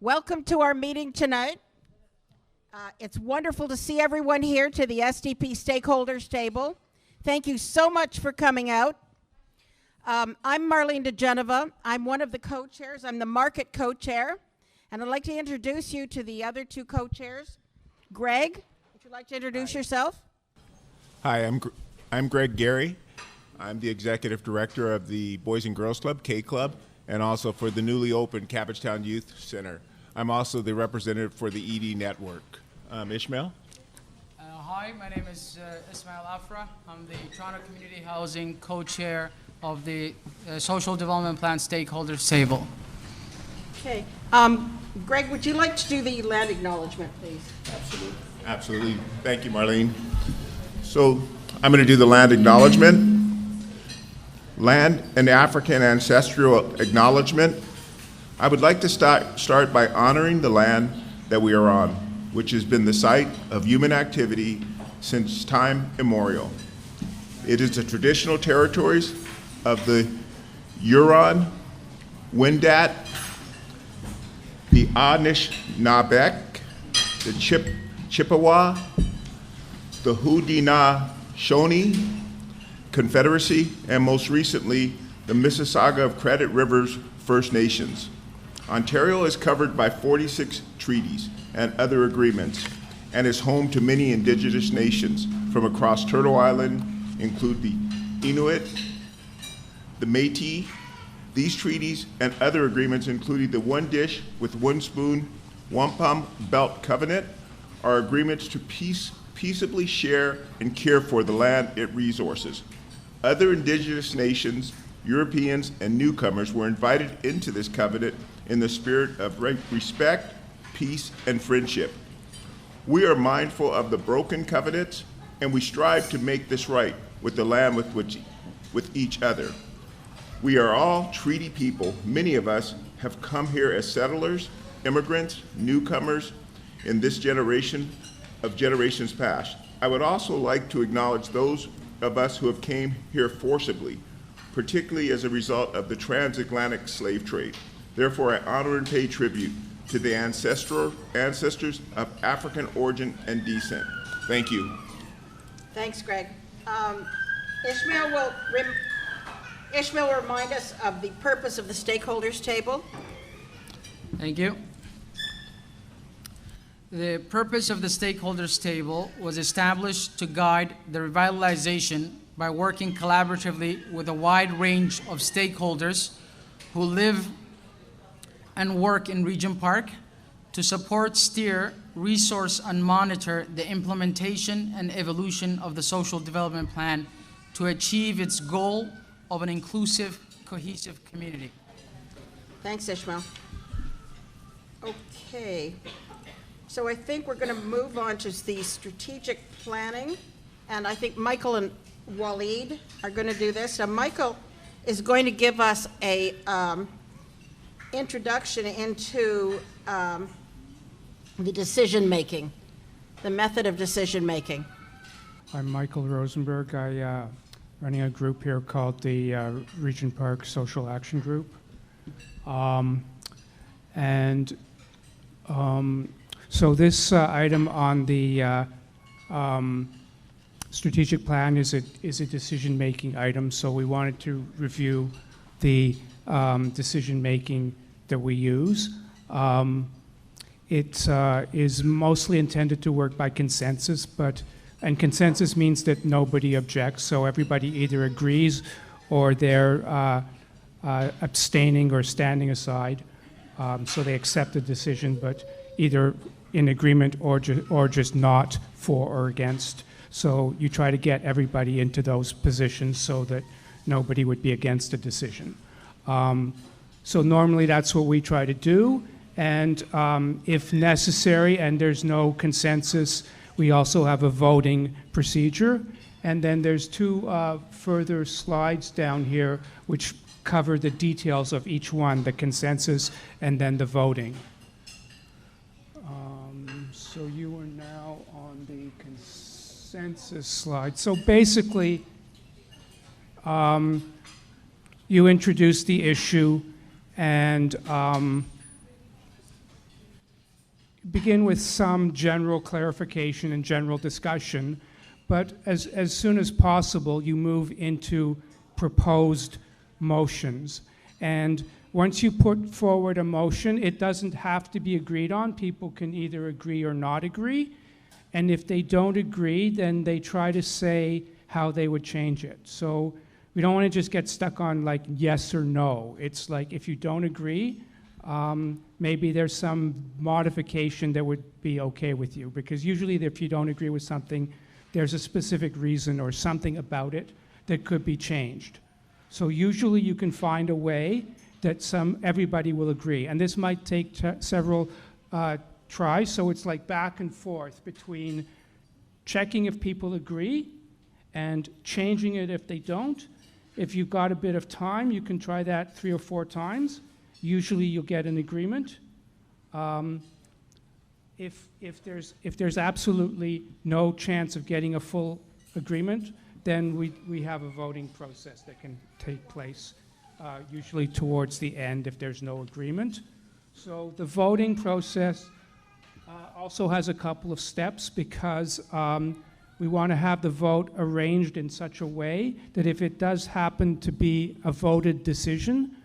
Welcome to our meeting tonight. It's wonderful to see everyone here to the SDP Stakeholders Table. Thank you so much for coming out. I'm Marlene Degenova. I'm one of the co-chairs. I'm the market co-chair. And I'd like to introduce you to the other two co-chairs. Greg, would you like to introduce yourself? Hi, I'm Greg Gary. I'm the executive director of the Boys and Girls Club, K Club, and also for the newly opened Cabbagetown Youth Center. I'm also the representative for the ED Network. Ismail? Hi, my name is Ismail Afrah. I'm the Toronto Community Housing co-chair of the Social Development Plan Stakeholders Table. Okay. Greg, would you like to do the land acknowledgement, please? Absolutely. Absolutely. Thank you, Marlene. So I'm going to do the land acknowledgement. Land and African ancestral acknowledgement. I would like to start by honoring the land that we are on, which has been the site of human activity since time immemorial. It is the traditional territories of the Huron, Wendat, the Anishinaabe, the Chippewa, the Haudenosaunee Confederacy, and most recently, the Mississauga of Credit Rivers First Nations. Ontario is covered by 46 treaties and other agreements, and is home to many Indigenous nations from across Turtle Island, include the Inuit, the Métis. These treaties and other agreements, including the One Dish with One Spoon Wampum Belt Covenant, are agreements to peaceably share and care for the land and resources. Other Indigenous nations, Europeans, and newcomers were invited into this covenant in the spirit of respect, peace, and friendship. We are mindful of the broken covenants, and we strive to make this right with the land with each other. We are all treaty people. Many of us have come here as settlers, immigrants, newcomers in this generation of generations past. I would also like to acknowledge those of us who have came here forcibly, particularly as a result of the transatlantic slave trade. Therefore, I honor and pay tribute to the ancestors of African origin and descent. Thank you. Thanks, Greg. Ismail will remind us of the purpose of the Stakeholders Table. Thank you. The purpose of the Stakeholders Table was established to guide the revitalization by working collaboratively with a wide range of stakeholders who live and work in Regent Park to support, steer, resource, and monitor the implementation and evolution of the Social Development Plan to achieve its goal of an inclusive, cohesive community. Thanks, Ismail. Okay. So I think we're going to move on to the strategic planning, and I think Michael and Waleed are going to do this. So Michael is going to give us a introduction into the decision making, the method of decision making. I'm Michael Rosenberg. I running a group here called the Regent Park Social Action Group, so this item on the strategic plan is a decision-making item. So we wanted to review the decision-making that we use. It is mostly intended to work by consensus, and consensus means that nobody objects. So everybody either agrees or they're abstaining or standing aside. So they accept the decision, but either in agreement or just not for or against. So you try to get everybody into those positions so that nobody would be against a decision. So normally that's what we try to do. And if necessary and there's no consensus, we also have a voting procedure. And then there's two further slides down here which cover the details of each one, the consensus and then the voting. So you are now on the consensus slide. So basically, you introduce the issue and begin with some general clarification and general discussion, but as soon as possible, you move into proposed motions. And once you put forward a motion, it doesn't have to be agreed on. People can either agree or not agree. And if they don't agree, then they try to say how they would change it. So we don't want to just get stuck on like yes or no. It's like if you don't agree, maybe there's some modification that would be okay with you. Because usually if you don't agree with something, there's a specific reason or something about it that could be changed. So usually you can find a way that everybody will agree. And this might take several tries, so it's like back and forth between checking if people agree and changing it if they don't. If you've got a bit of time, you can try that 3 or 4 times. Usually you'll get an agreement. If there's absolutely no chance of getting a full agreement, then we have a voting process that can take place, usually towards the end if there's no agreement. So the voting process also has a couple of steps because we want to have the vote arranged in such a way that if it does happen to be a voted decision,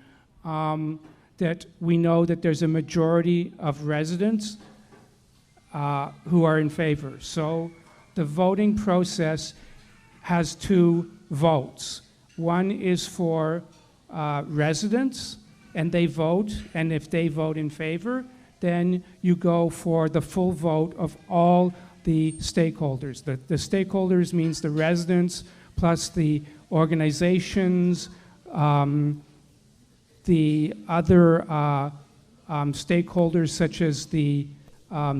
that we know that there's a majority of residents who are in favor. So the voting process has 2 votes. One is for residents, and they vote, and if they vote in favor, then you go for the full vote of all the stakeholders. The stakeholders means the residents plus the organizations, the other stakeholders such as the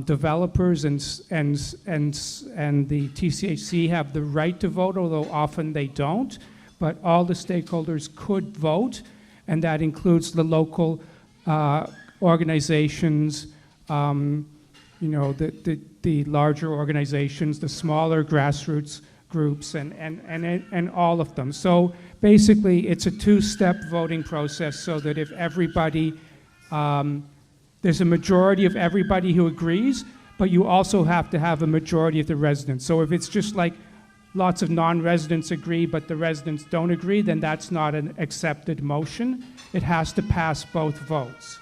developers and the TCHC have the right to vote, although often they don't. But all the stakeholders could vote, and that includes the local organizations, the larger organizations, the smaller grassroots groups, and all of them. So basically, it's a 2-step voting process so that if everybody, there's a majority of everybody who agrees, but you also have to have a majority of the residents. So if it's just like lots of non-residents agree, but the residents don't agree, then that's not an accepted motion. It has to pass both votes.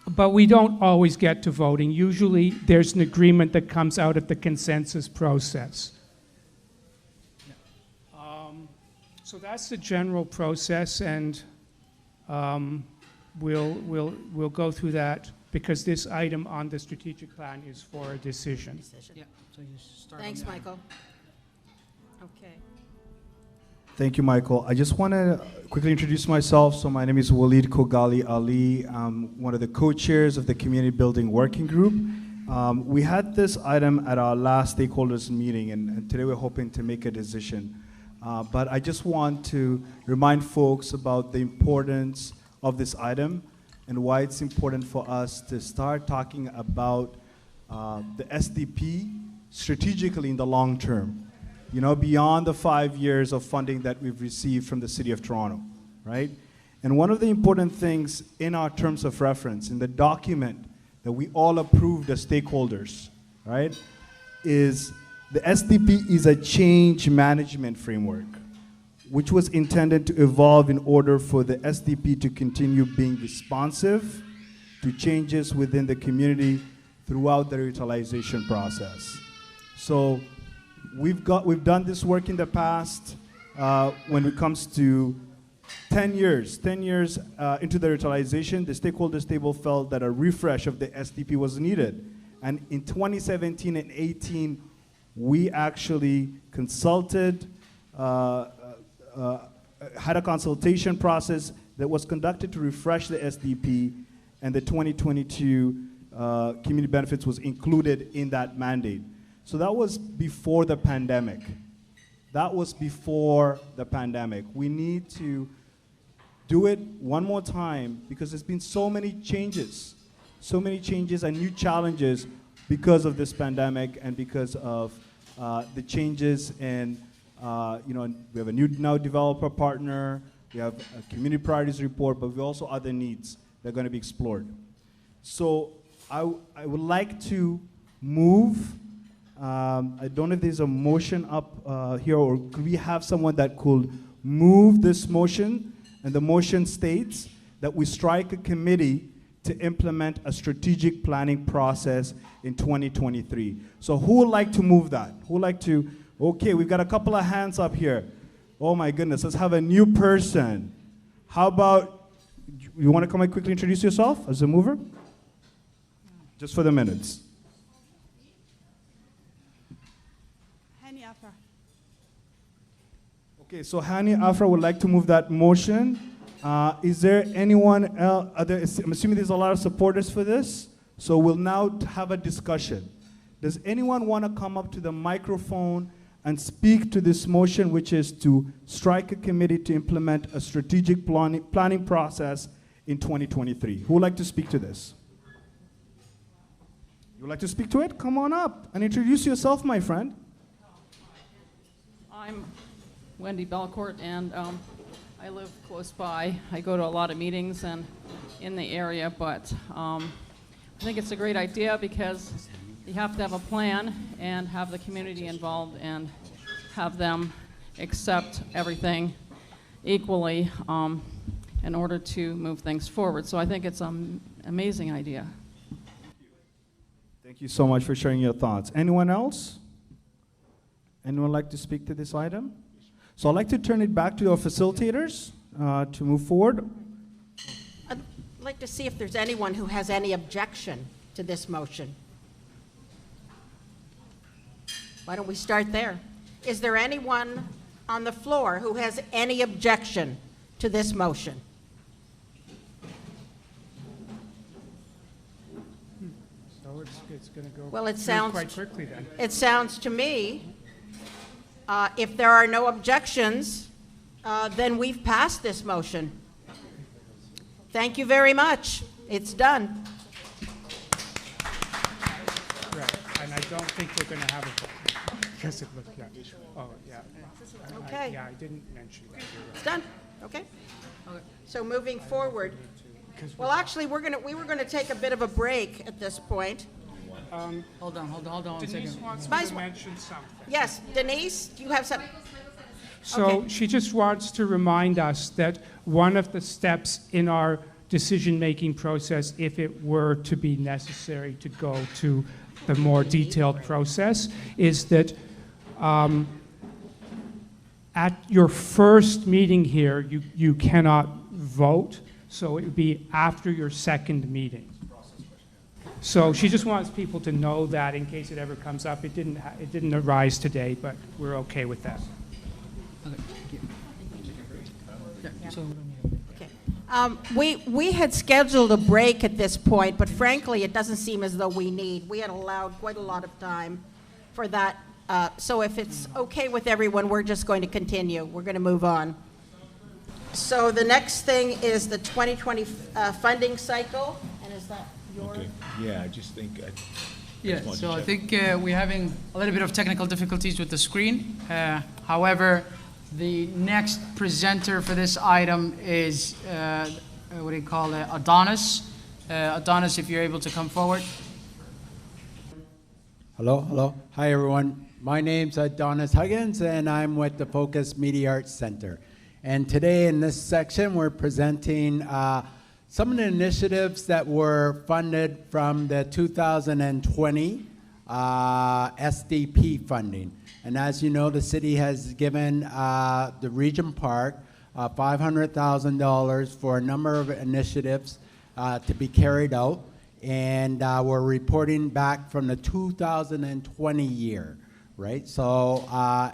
But we don't always get to voting. Usually there's an agreement that comes out of the consensus process. So that's the general process, and we'll go through that because this item on the strategic plan is for a decision. Yeah, so you start. Thanks, on that. Michael. Okay. Thank you, Michael. I just want to quickly introduce myself. So my name is Walid Kogali Ali. I'm one of the co-chairs of the Community Building Working Group. We had this item at our last stakeholders meeting, and today we're hoping to make a decision. But I just want to remind folks about the importance of this item and why it's important for us to start talking about the SDP strategically in the long term. You know, beyond the 5 years of funding that we've received from the City of Toronto, right? And one of the important things in our terms of reference, in the document that we all approved as stakeholders, right, is the SDP is a change management framework, which was intended to evolve in order for the SDP to continue being responsive to changes within the community throughout the revitalization process. So we've done this work in the past when it comes to 10 years into the revitalization. The Stakeholders Table felt that a refresh of the SDP was needed. And in 2017 and 18, we actually consulted, had a consultation process that was conducted to refresh the SDP, and the 2022 community benefits was included in that mandate. So that was before the pandemic. We need to do it one more time because there's been so many changes and new challenges because of this pandemic and because of the changes in, we have a new now developer partner, we have a community priorities report, but we also other needs that are going to be explored. So I would like to move, I don't know if there's a motion up here, or could we have someone that could move this motion? And the motion states that we strike a committee to implement a strategic planning process in 2023. So who would like to move that? Who would like to? Okay, we've got a couple of hands up here. Oh my goodness, let's have a new person. How about, you want to come and quickly introduce yourself as a mover? Just for the minutes. Okay, so Hani Afrah would like to move that motion. Is there anyone else? I'm assuming there's a lot of supporters for this. So we'll now have a discussion. Does anyone want to come up to the microphone and speak to this motion, which is to strike a committee to implement a strategic planning process in 2023? Who would like to speak to this? You would like to speak to it? Come on up and introduce yourself, my friend. I'm Wendy Belcourt, and I live close by. I go to a lot of meetings and in the area, but I think it's a great idea because you have to have a plan and have the community involved and have them accept everything equally in order to move things forward. So I think it's an amazing idea. Thank you so much for sharing your thoughts. Anyone else? Anyone like to speak to this item? So I'd like to turn it back to our facilitators to move forward. I'd like to see if there's anyone who has any objection to this motion. Why don't we start there? Is there anyone on the floor who has any objection to this motion? So it's going to go Well, it through sounds quite quickly then. It sounds to me, if there are no objections, then we've passed this motion. Thank you very much. It's done. Right. And I don't think we're going to have a vote. Because it looked, yeah. Oh, yeah. Okay. Yeah, I didn't mention that. You're right. It's done. Okay. So moving forward, well, actually, we were going to take a bit of a break at this point. Hold on one Denise second. wants me Spice- to mention something. Yes, Denise, do you have some? So Okay. she just wants to remind us that one of the steps in our decision-making process, if it were to be necessary to go to the more detailed process, is that at your first meeting here, you cannot vote, so it would be after your second meeting. So she just wants people to know that in case it ever comes up. It didn't arise today, but we're okay with that. Okay, thank you. Yeah, so- Okay. We had scheduled a break at this point, but frankly, it doesn't seem as though we need. We had allowed quite a lot of time for that. So if it's okay with everyone, we're just going to continue. We're going to move on. So the next thing is the 2020 funding cycle, and is that your? Okay, yeah, I just think, Yeah, wanted so to I check. think we're having a little bit of technical difficulties with the screen. However, the next presenter for this item is, what do you call it, Adonis. Adonis, if you're able to come forward. Hello. Hi, everyone. My name's Adonis Huggins, and I'm with the Focus Media Arts Center. And today in this section, we're presenting some of the initiatives that were funded from the 2020 SDP funding. And as you know, the city has given the Regent Park $500,000 for a number of initiatives to be carried out. And we're reporting back from the 2020 year, right? So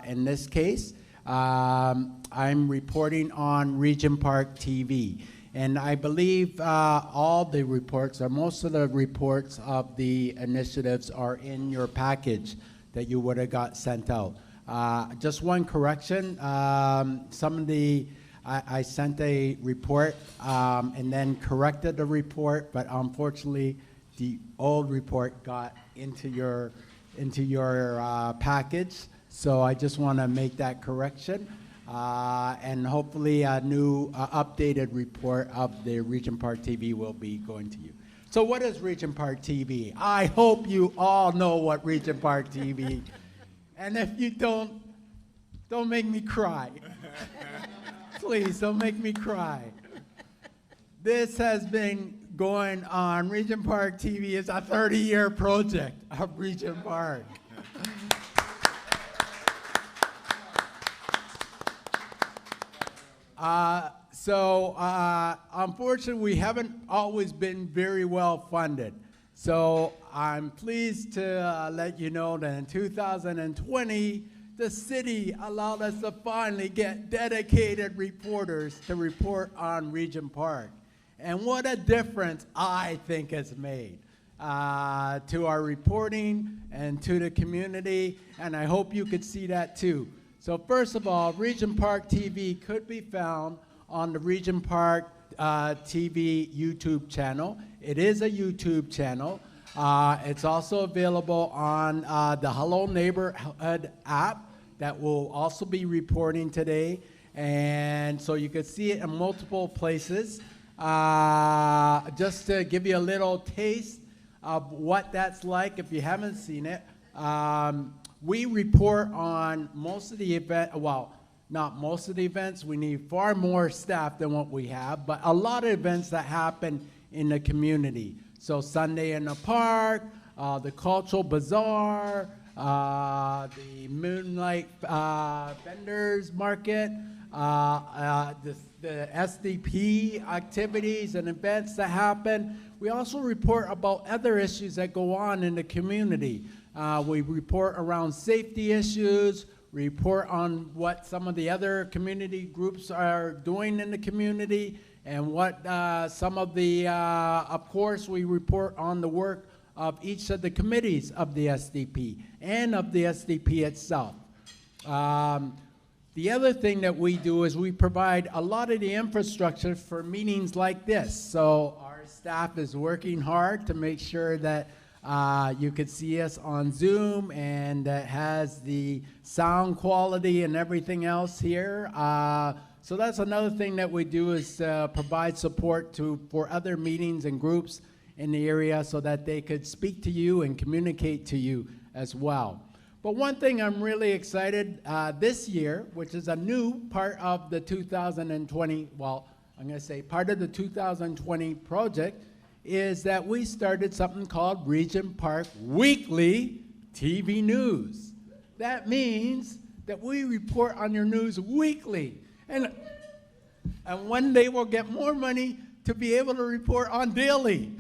in this case, I'm reporting on Regent Park TV. And I believe all the reports, or most of the reports of the initiatives are in your package that you would have got sent out. Just one correction, some of the, I sent a report and then corrected the report, but unfortunately the old report got into your package. So I just want to make that correction. and hopefully a new updated report of the Regent Park TV will be going to you. So what is Regent Park TV? I hope you all know what Regent Park TV, and if you don't make me cry. Please, don't make me cry. This has been going on. Regent Park TV is a 30-year project of Regent Park. Unfortunately, we haven't always been very well funded. So I'm pleased to let you know that in 2020, the city allowed us to finally get dedicated reporters to report on Regent Park. And what a difference I think it's made to our reporting and to the community, and I hope you could see that too. So first of all, Regent Park TV could be found on the Regent Park TV YouTube channel. It is a YouTube channel. It's also available on the Hello Neighborhood app that will also be reporting today. And so you can see it in multiple places. Just to give you a little taste of what that's like if you haven't seen it. We report on most of the event, well, not most of the events. We need far more staff than what we have, but a lot of events that happen in the community. So Sunday in the Park, the Cultural Bazaar, the Moonlight Vendors Market, the SDP activities and events that happen. We also report about other issues that go on in the community. We report around safety issues, report on what some of the other community groups are doing in the community, and what some of the, of course, we report on the work of each of the committees of the SDP and of the SDP itself. The other thing that we do is we provide a lot of the infrastructure for meetings like this. So our staff is working hard to make sure that you could see us on Zoom, and that has the sound quality and everything else here. So that's another thing that we do, is provide support for other meetings and groups in the area so that they could speak to you and communicate to you as well. But one thing I'm really excited this year, which is a new part of the 2020, well, I'm going to say part of the 2020 project, is that we started something called Regent Park Weekly TV News. That means that we report on your news weekly. And one day we'll get more money to be able to report on daily.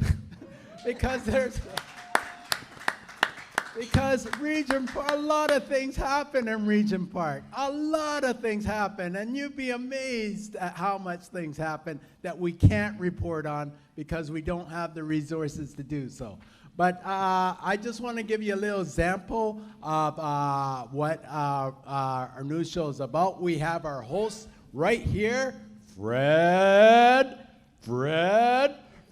because Regent Park, a lot of things happen in Regent Park. A lot of things happen, and you'd be amazed at how much things happen that we can't report on because we don't have the resources to do so. But I just want to give you a little example of what our news show is about. We have our host right here, Fred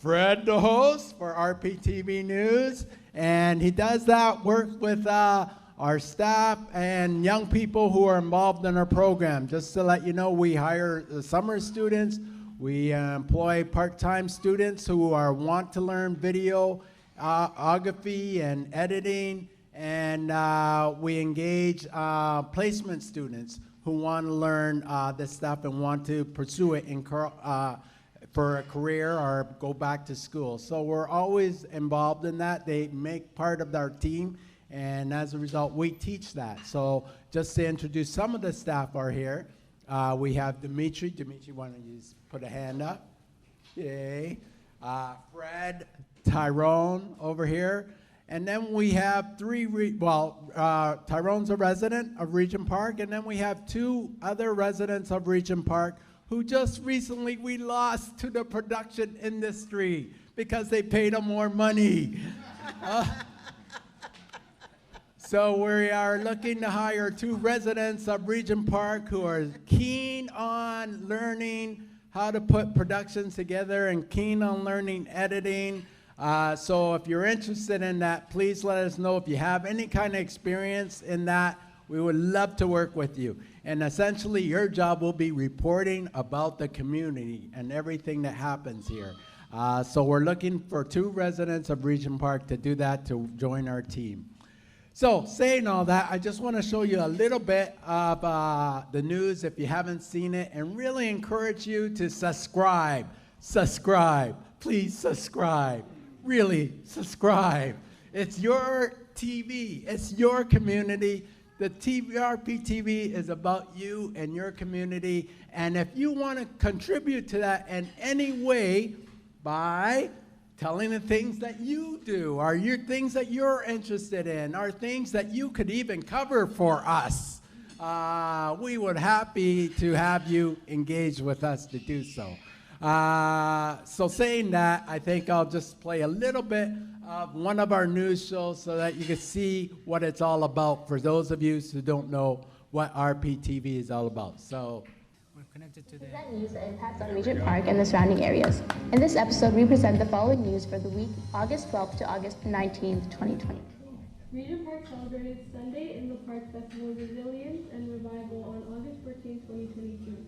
the host for rptv News. And he does that work with our staff and young people who are involved in our program. Just to let you know, we hire summer students. We employ part-time students who want to learn videography and editing. And we engage placement students who want to learn this stuff and want to pursue it for a career or go back to school. So we're always involved in that. They make part of our team, and as a result, we teach that. So just to introduce some of the staff are here. We have Dimitri. Dimitri, why don't you just put a hand up? Yay. Fred, Tyrone over here. And then we have Tyrone's a resident of Regent Park, and then we have two other residents of Regent Park who just recently we lost to the production industry because they paid them more money. So we are looking to hire two residents of Regent Park who are keen on learning how to put productions together and keen on learning editing. So if you're interested in that, please let us know if you have any kind of experience in that. We would love to work with you. And essentially, your job will be reporting about the community and everything that happens here. So we're looking for 2 residents of Regent Park to do that, to join our team. So saying all that, I just want to show you a little bit of the news if you haven't seen it, and really encourage you to subscribe. Subscribe. Please subscribe. Really, subscribe. It's your TV. It's your community. The rptv is about you and your community. And if you want to contribute to that in any way, by telling the things that you do, or your things that you're interested in, or things that you could even cover for us, we would happy to have you engage with us to do so. So saying that, I think I'll just play a little bit of one of our news shows so that you can see what it's all about for those of you who don't know what RPTV is all about. So We're connected to Present news that impacts on Regent Park and the surrounding areas. In this episode, we present the following news for the week August 12th to August 19th, 2020. Regent Park celebrated Sunday in the Park Festival Resilience and Revival on August 14, 2022.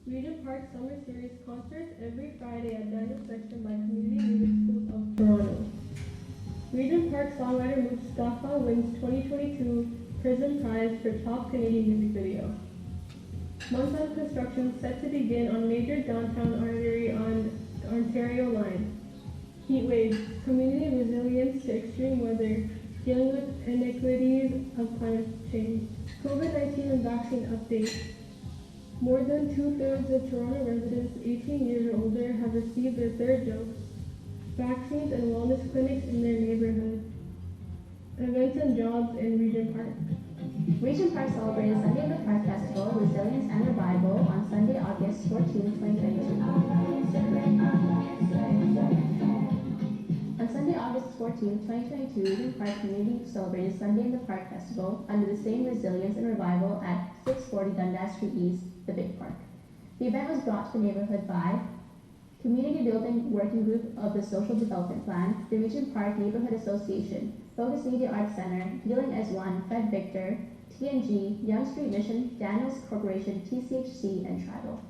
Regent Park Summer Series concerts every Friday at Daniel Section by Community Music Schools of Toronto. Regent Park songwriter Mustafa wins 2022 Prison Prize for Top Canadian Music Video. Months of construction set to begin on major downtown artery on Ontario line. Heat waves, community resilience to extreme weather, dealing with inequities of climate change. COVID-19 and vaccine update. More than 2/3 of Toronto residents 18 years or older have received their 3rd dose. Vaccines and wellness clinics in their neighborhood. Events and jobs in Regent Park. Regent Park celebrated Sunday in the Park Festival, Resilience and Revival on Sunday, August 14th, 2022. On Sunday, August 14th, 2022, Regent Park Community celebrated Sunday in the Park Festival under the same Resilience and Revival at 640 Dundas Street East, Civic Park. The event was brought to the neighborhood by Community Building Working Group of the Social Development Plan, the Regent Park Neighborhood Association, Focus Media Arts Center, Healing as One, Fred Victor, TNG, Young Street Mission, Daniels Corporation, TCHC, and Tribal.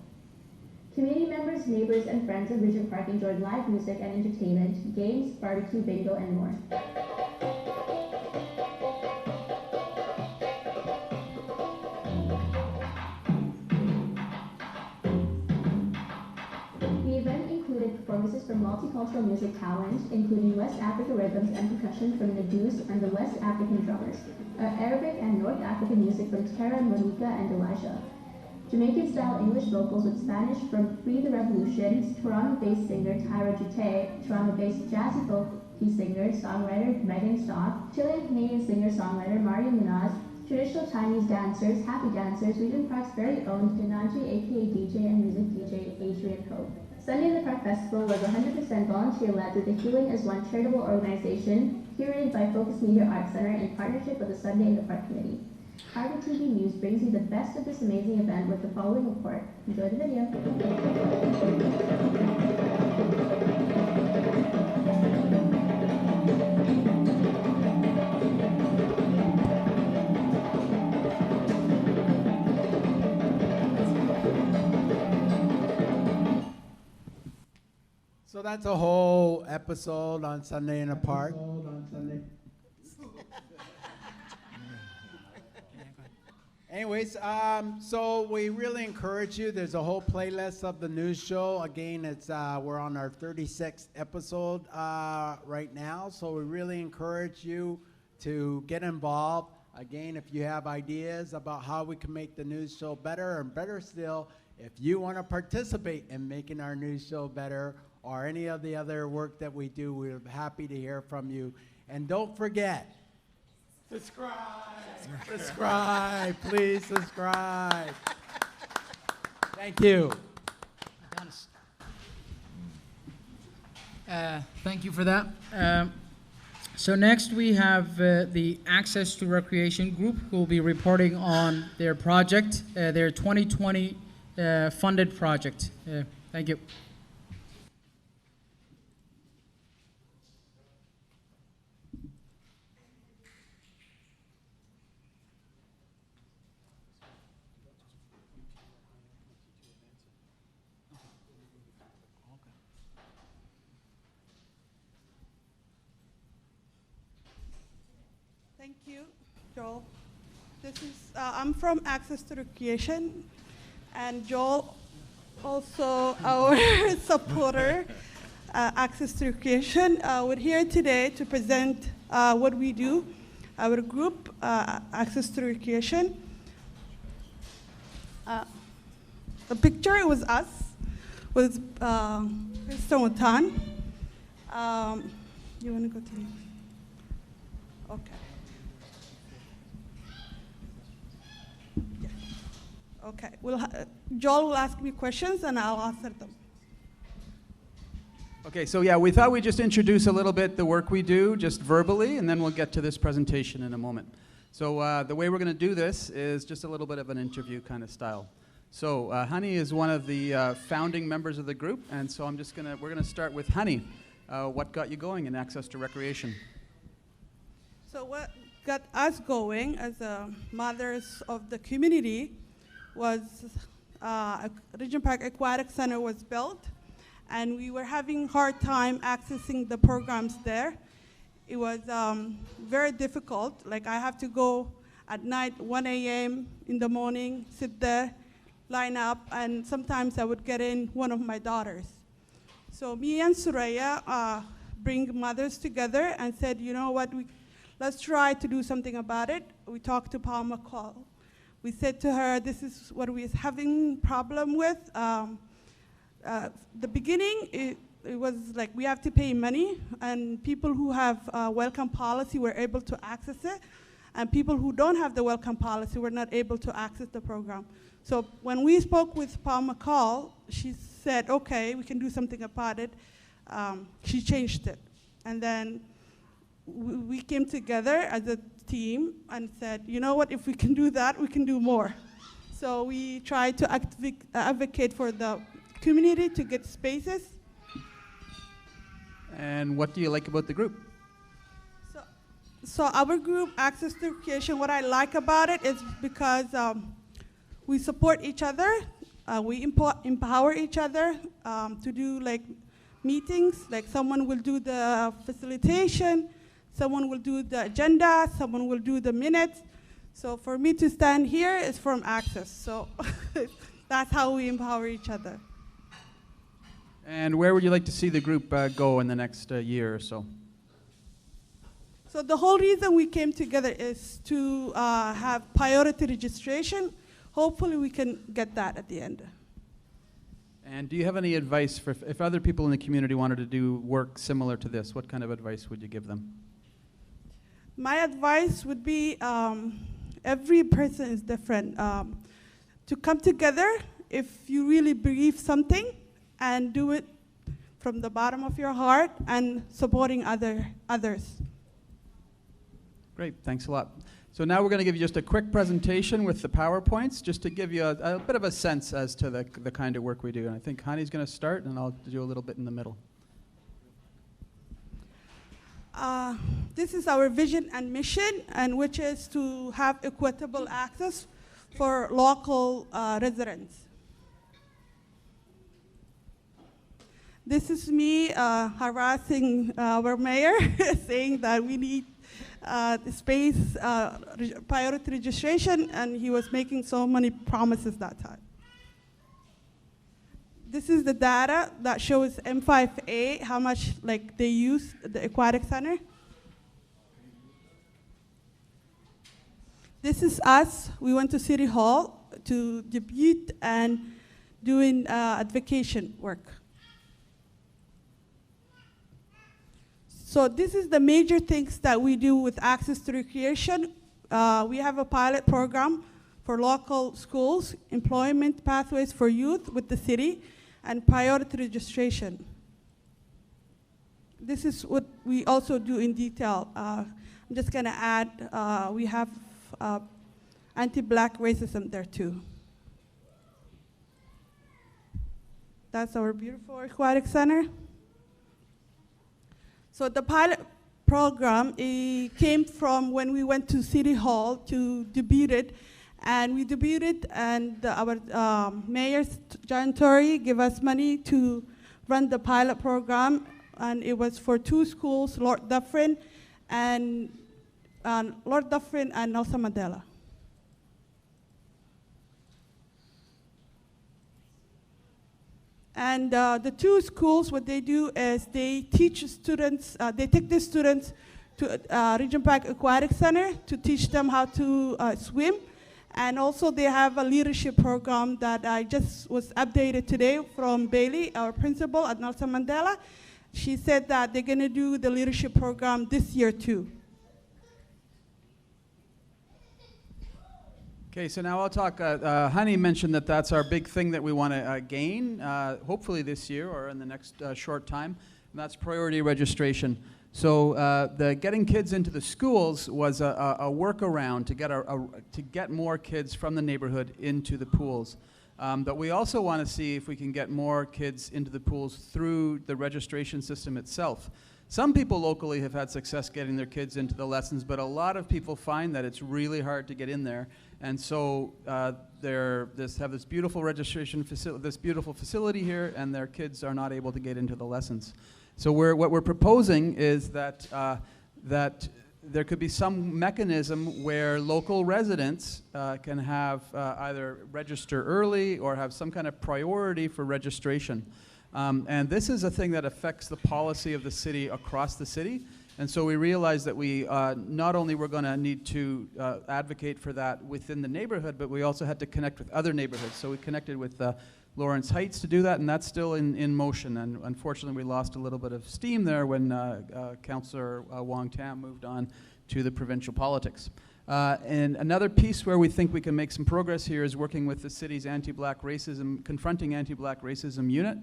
Community members, neighbors, and friends of Regent Park enjoyed live music and entertainment, games, barbecue, bingo, and more. The event included performances from multicultural music talent, including West Africa rhythms and percussion from the Deuce and the West African drummers, Arabic and North African music from Tara, Monica, and Elijah, Jamaican-style English vocals with Spanish from Free the Revolution, Toronto-based singer Tyra Jute, Toronto-based jazzy folky singer, songwriter Megan Stock, Chilean-Canadian singer-songwriter Mario Munoz, traditional Chinese dancers, happy dancers, Regent Park's very own Denaji aka DJ and music DJ Adrian Hope. Sunday in the Park Festival was 100% volunteer-led through the Healing as One charitable organization, curated by Focus Media Arts Center in partnership with the Sunday in the Park Committee. RPTV News brings you the best of this amazing event with the following report. Enjoy the video. So that's a whole episode on Sunday in the Park. Anyways, so we really encourage you. There's a whole playlist of the news show. Again, it's we're on our 36th episode right now. So we really encourage you to get involved. Again, if you have ideas about how we can make the news show better, and better still, if you want to participate in making our news show better or any of the other work that we do, we're happy to hear from you. And don't forget, subscribe. Subscribe, please subscribe. Thank you. Thank you for that. So next we have the Access to Recreation Group, who will be reporting on their project, their 2020 funded project. Thank you. Thank you, Joel. This is, I'm from Access to Recreation, and Joel, also our supporter, Access to Recreation. We're here today to present what we do, our group, Access to Recreation. The picture, it was us, with Mr. Watan. You want to go to the, okay. Yeah. Okay, Joel will ask me questions and I'll answer them. Okay, so yeah, we thought we'd just introduce a little bit the work we do, just verbally, and then we'll get to this presentation in a moment. So the way we're going to do this is just a little bit of an interview kind of style. So Honey is one of the founding members of the group, and so we're gonna start with Honey. What got you going in Access to Recreation? So what got us going as mothers of the community was Regent Park Aquatic Center was built, and we were having hard time accessing the programs there. It was very difficult. Like, I have to go at night, 1 a.m. in the morning, sit there, line up, and sometimes I would get in one of my daughters. So me and Suraya bring mothers together and said, you know what, let's try to do something about it. We talked to Paul McCall. We said to her, this is what we're having problem with. The beginning, it was like we have to pay money, and people who have welcome policy were able to access it, and people who don't have the welcome policy were not able to access the program. So when we spoke with Paul McCall, she said, okay, we can do something about it. She changed it. And then we came together as a team and said, you know what, if we can do that, we can do more. So we tried to advocate for the community to get spaces. And what do you like about the group? So our group, Access to Recreation, what I like about it is because we support each other. We empower each other to do like meetings. Like, someone will do the facilitation, someone will do the agenda, someone will do the minutes. So for me to stand here is from Access. So that's how we empower each other. And where would you like to see the group go in the next year or so? So the whole reason we came together is to have priority registration. Hopefully we can get that at the end. And do you have any advice for if other people in the community wanted to do work similar to this? What kind of advice would you give them? My advice would be every person is different. To come together, if you really believe something, and do it from the bottom of your heart and supporting others. Great, thanks a lot. So now we're going to give you just a quick presentation with the PowerPoints, just to give you a bit of a sense as to the kind of work we do. And I think Honey's going to start, and I'll do a little bit in the middle. This is our vision and mission, and which is to have equitable access for local residents. This is me harassing our mayor, saying that we need space, priority registration, and he was making so many promises that time. This is the data that shows M5A, how much like they use the aquatic center. This is us. We went to City Hall to debut and doing advocation work. So this is the major things that we do with Access to Recreation. We have a pilot program for local schools, employment pathways for youth with the city, and priority registration. This is what we also do in detail. I'm just gonna add, we have anti-Black racism there too. That's our beautiful aquatic center. So the pilot program came from when we went to City Hall to debut it, and we debuted, and our mayor, John Tory, gave us money to run the pilot program, and it was for 2 schools, Lord Dufferin and Lord Dufferin and Nelson Mandela. And the two schools, what they do is they teach students, they take the students to Regent Park Aquatic Center to teach them how to swim. And also they have a leadership program that I just was updated today from Bailey, our principal at Nelson Mandela. She said that they're gonna do the leadership program this year too. Okay, so now I'll talk, Honey mentioned that that's our big thing that we want to gain, hopefully this year or in the next short time, and that's priority registration. So the getting kids into the schools was a workaround to get more kids from the neighborhood into the pools. But we also want to see if we can get more kids into the pools through the registration system itself. Some people locally have had success getting their kids into the lessons, but a lot of people find that it's really hard to get in there. And so they have this beautiful facility here, and their kids are not able to get into the lessons. So what we're proposing is that that there could be some mechanism where local residents can have either register early or have some kind of priority for registration. And this is a thing that affects the policy of the city across the city. And so we realized that we not only were going to need to advocate for that within the neighborhood, but we also had to connect with other neighborhoods. So we connected with Lawrence Heights to do that, and that's still in motion. And unfortunately, we lost a little bit of steam there when Councillor Wong Tam moved on to the provincial politics. And another piece where we think we can make some progress here is working with the city's anti-black racism, confronting anti-black racism unit.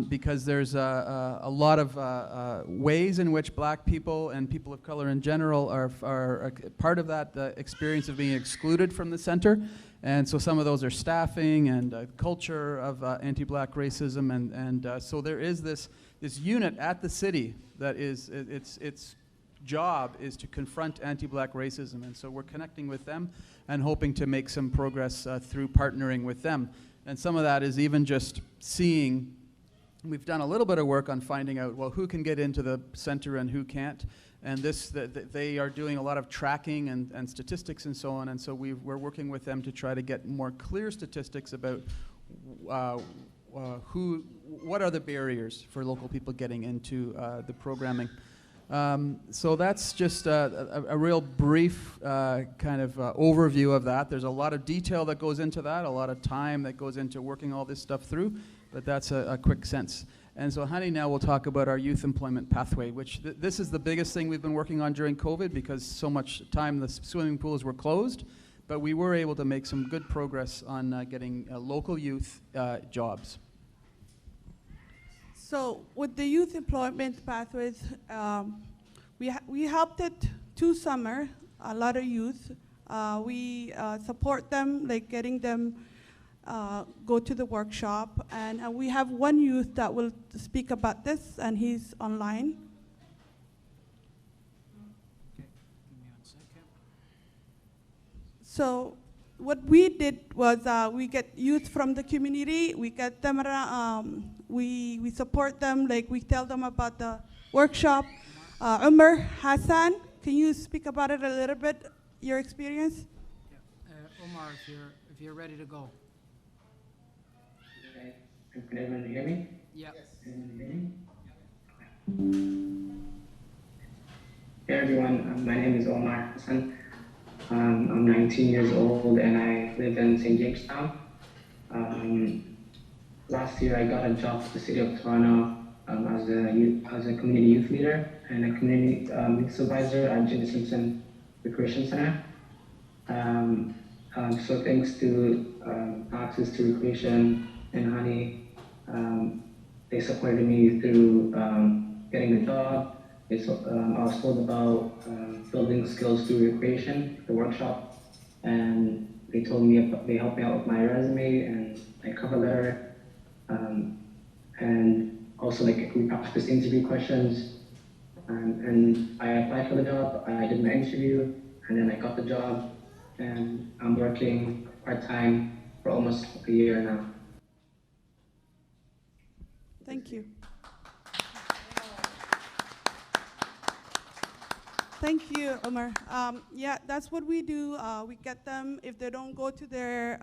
Because there's a lot of ways in which black people and people of color in general are part of that experience of being excluded from the center. And so some of those are staffing and culture of anti-black racism. And so there is this unit at the city that is, its job is to confront anti-black racism. And so we're connecting with them and hoping to make some progress through partnering with them. And some of that is even just seeing. We've done a little bit of work on finding out, well, who can get into the center and who can't. And they are doing a lot of tracking and statistics and so on. And so we're working with them to try to get more clear statistics about what are the barriers for local people getting into the programming. So that's just a real brief kind of overview of that. There's a lot of detail that goes into that, a lot of time that goes into working all this stuff through. But that's a quick sense. And so Honey now will talk about our youth employment pathway, which this is the biggest thing we've been working on during COVID because so much time the swimming pools were closed. But we were able to make some good progress on getting local youth jobs. So with the youth employment pathways, we helped it 2 summers, a lot of youth. We support them, like getting them go to the workshop, and we have one youth that will speak about this, and he's online. Okay, give me 1 second. So what we did was we get youth from the community, we get them around, we support them, like we tell them about the workshop. Umar Hassan, can you speak about it a little bit, your experience? Yeah. Omar, if you're ready to go. Can everyone hear me? Yeah. Yes. Hey everyone, my name is Omar Hassan. I'm 19 years old and I live in St. Jamestown. Last year I got a job at the City of Toronto as a community youth leader and a community youth supervisor at Jimmy Simpson Recreation Center. So thanks to Access to Recreation and Honey, they supported me through getting the job. I was told about building skills through recreation, the workshop, and they helped me out with my resume and my cover letter, and also like we practiced interview questions, and I applied for the job. I did my interview, and then I got the job, and I'm working part-time for almost a year now. Thank you. Thank you, Omar. Yeah, that's what we do. We get them, if they don't go to their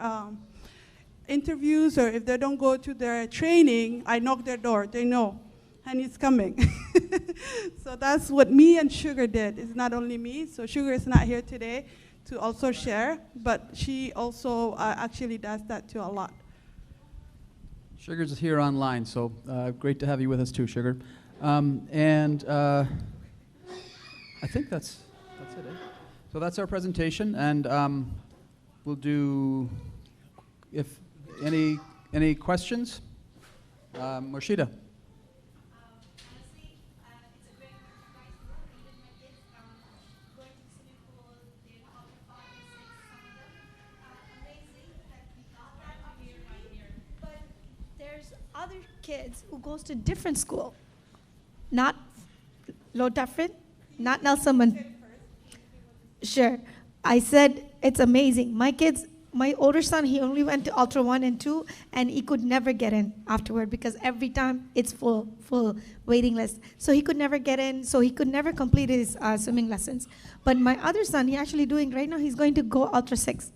interviews or if they don't go to their training, I knock their door. They know, and it's coming. So that's what me and Sugar did. It's not only me. So Sugar is not here today to also share, but she also actually does that too a lot. Sugar's here online, so great to have you with us too, Sugar. I think that's it. So that's our presentation, and we'll do, if any questions, Morshida. Other kids who goes to different school, not low different, not Nelson Mandela. Sure, I said it's amazing. My kids, my older son, he only went to Ultra 1 and 2, and he could never get in afterward because every time it's full waiting list. So he could never get in, so he could never complete his swimming lessons. But my other son, he actually doing right now, he's going to go Ultra 6.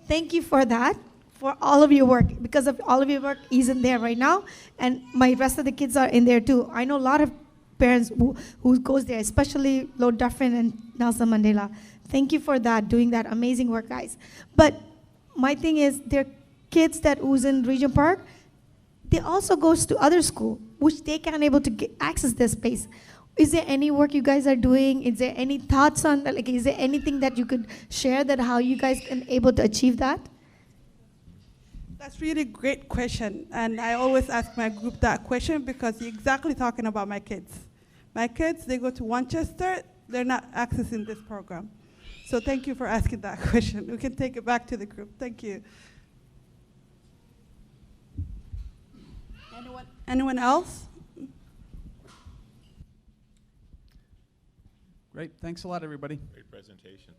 Thank you for that. For all of your work. Because of all of your work, he's in there right now, and my rest of the kids are in there too. I know a lot of parents who goes there, especially Lord Dufferin and Nelson Mandela. Thank you for that, doing that amazing work, guys. But my thing is, there are kids that who's in Regent Park, they also goes to other school, which they can't able to access this space. Is there any work you guys are doing? Is there any thoughts on that? Like, is there anything that you could share that how you guys can able to achieve that? That's really a great question, and I always ask my group that question because you're exactly talking about my kids. My kids, they go to Winchester, they're not accessing this program. So thank you for asking that question. We can take it back to the group. Thank you. Anyone else? Great, thanks a lot, everybody. Great presentation.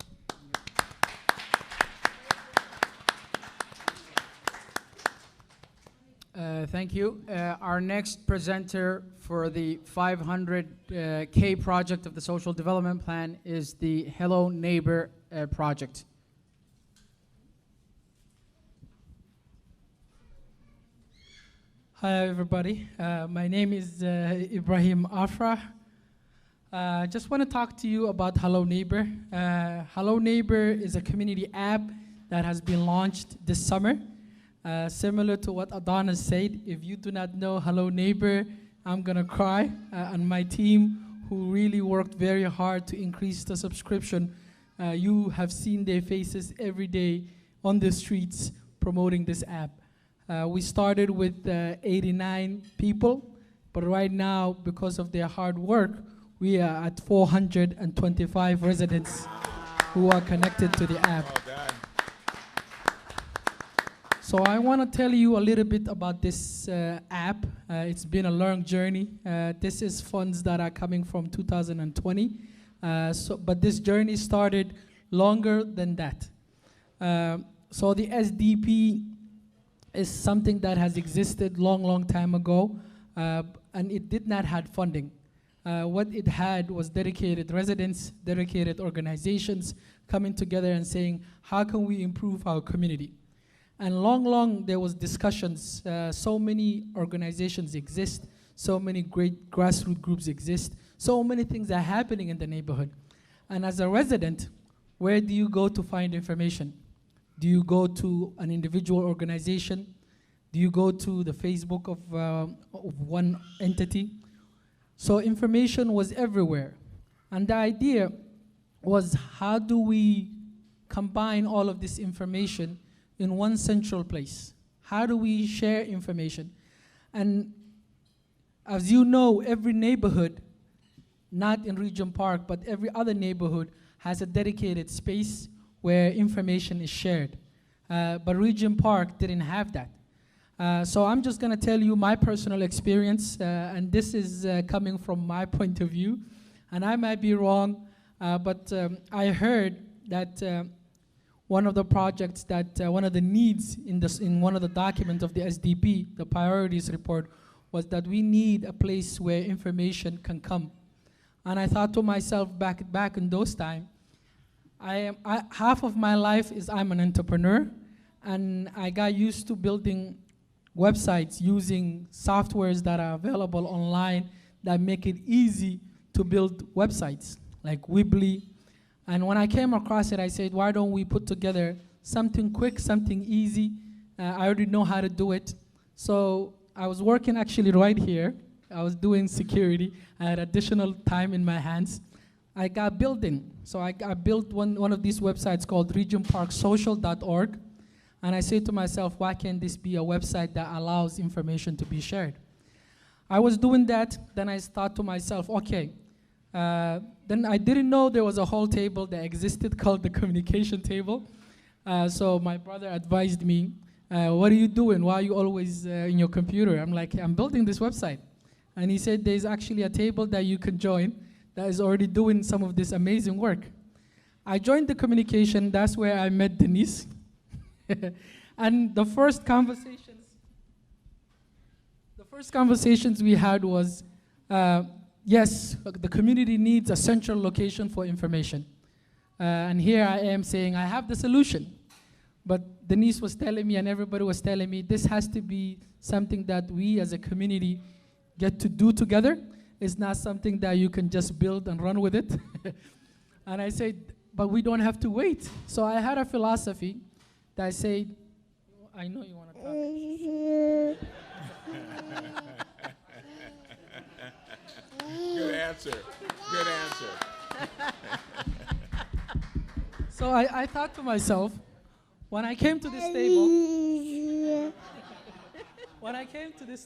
Thank you. Our next presenter for the 500K project of the Social Development Plan is the Hello Neighbor project. Hi, everybody. My name is Ismail Afrah. I just want to talk to you about Hello Neighbor. Hello Neighbor is a community app that has been launched this summer. Similar to what Adonis said, if you do not know Hello Neighbor, I'm gonna cry. And my team, who really worked very hard to increase the subscription, you have seen their faces every day on the streets promoting this app. We started with 89 people, but right now, because of their hard work, we are at 425 residents who are connected to the app. So I want to tell you a little bit about this app. It's been a long journey. This is funds that are coming from 2020. But this journey started longer than that. So the SDP is something that has existed long time ago, and it did not have funding. What it had was dedicated residents, dedicated organizations coming together and saying, how can we improve our community? And long there was discussions. So many organizations exist, so many great grassroots groups exist, so many things are happening in the neighborhood. And as a resident, where do you go to find information? Do you go to an individual organization? Do you go to the Facebook of one entity? So information was everywhere. And the idea was, how do we combine all of this information in one central place? How do we share information? And as you know, every neighborhood, not in Regent Park, but every other neighborhood has a dedicated space where information is shared. But Regent Park didn't have that. So I'm just gonna tell you my personal experience, and this is coming from my point of view, and I might be wrong, but I heard that one of the projects that, one of the needs in one of the documents of the SDP, the priorities report, was that we need a place where information can come. And I thought to myself back in those times, half of my life is I'm an entrepreneur, and I got used to building websites using softwares that are available online that make it easy to build websites, like Weebly. And when I came across it, I said, why don't we put together something quick, something easy? I already know how to do it. So I was working actually right here. I was doing security. I had additional time in my hands. I got building. So I built one of these websites called regentparksocial.org. And I said to myself, why can't this be a website that allows information to be shared? I was doing that, then I thought to myself, okay, then I didn't know there was a whole table that existed called the communication table. So my brother advised me, what are you doing? Why are you always in your computer? I'm like, I'm building this website. And he said, there's actually a table that you can join that is already doing some of this amazing work. I joined the communication, that's where I met Denise. And the first conversations we had was, yes, the community needs a central location for information. And here I am saying, I have the solution. But Denise was telling me, and everybody was telling me, this has to be something that we as a community get to do together. It's not something that you can just build and run with it. And I said, but we don't have to wait. So I had a philosophy that I said, I know you want to talk. Good answer. Good answer. So I thought to myself, when I came to this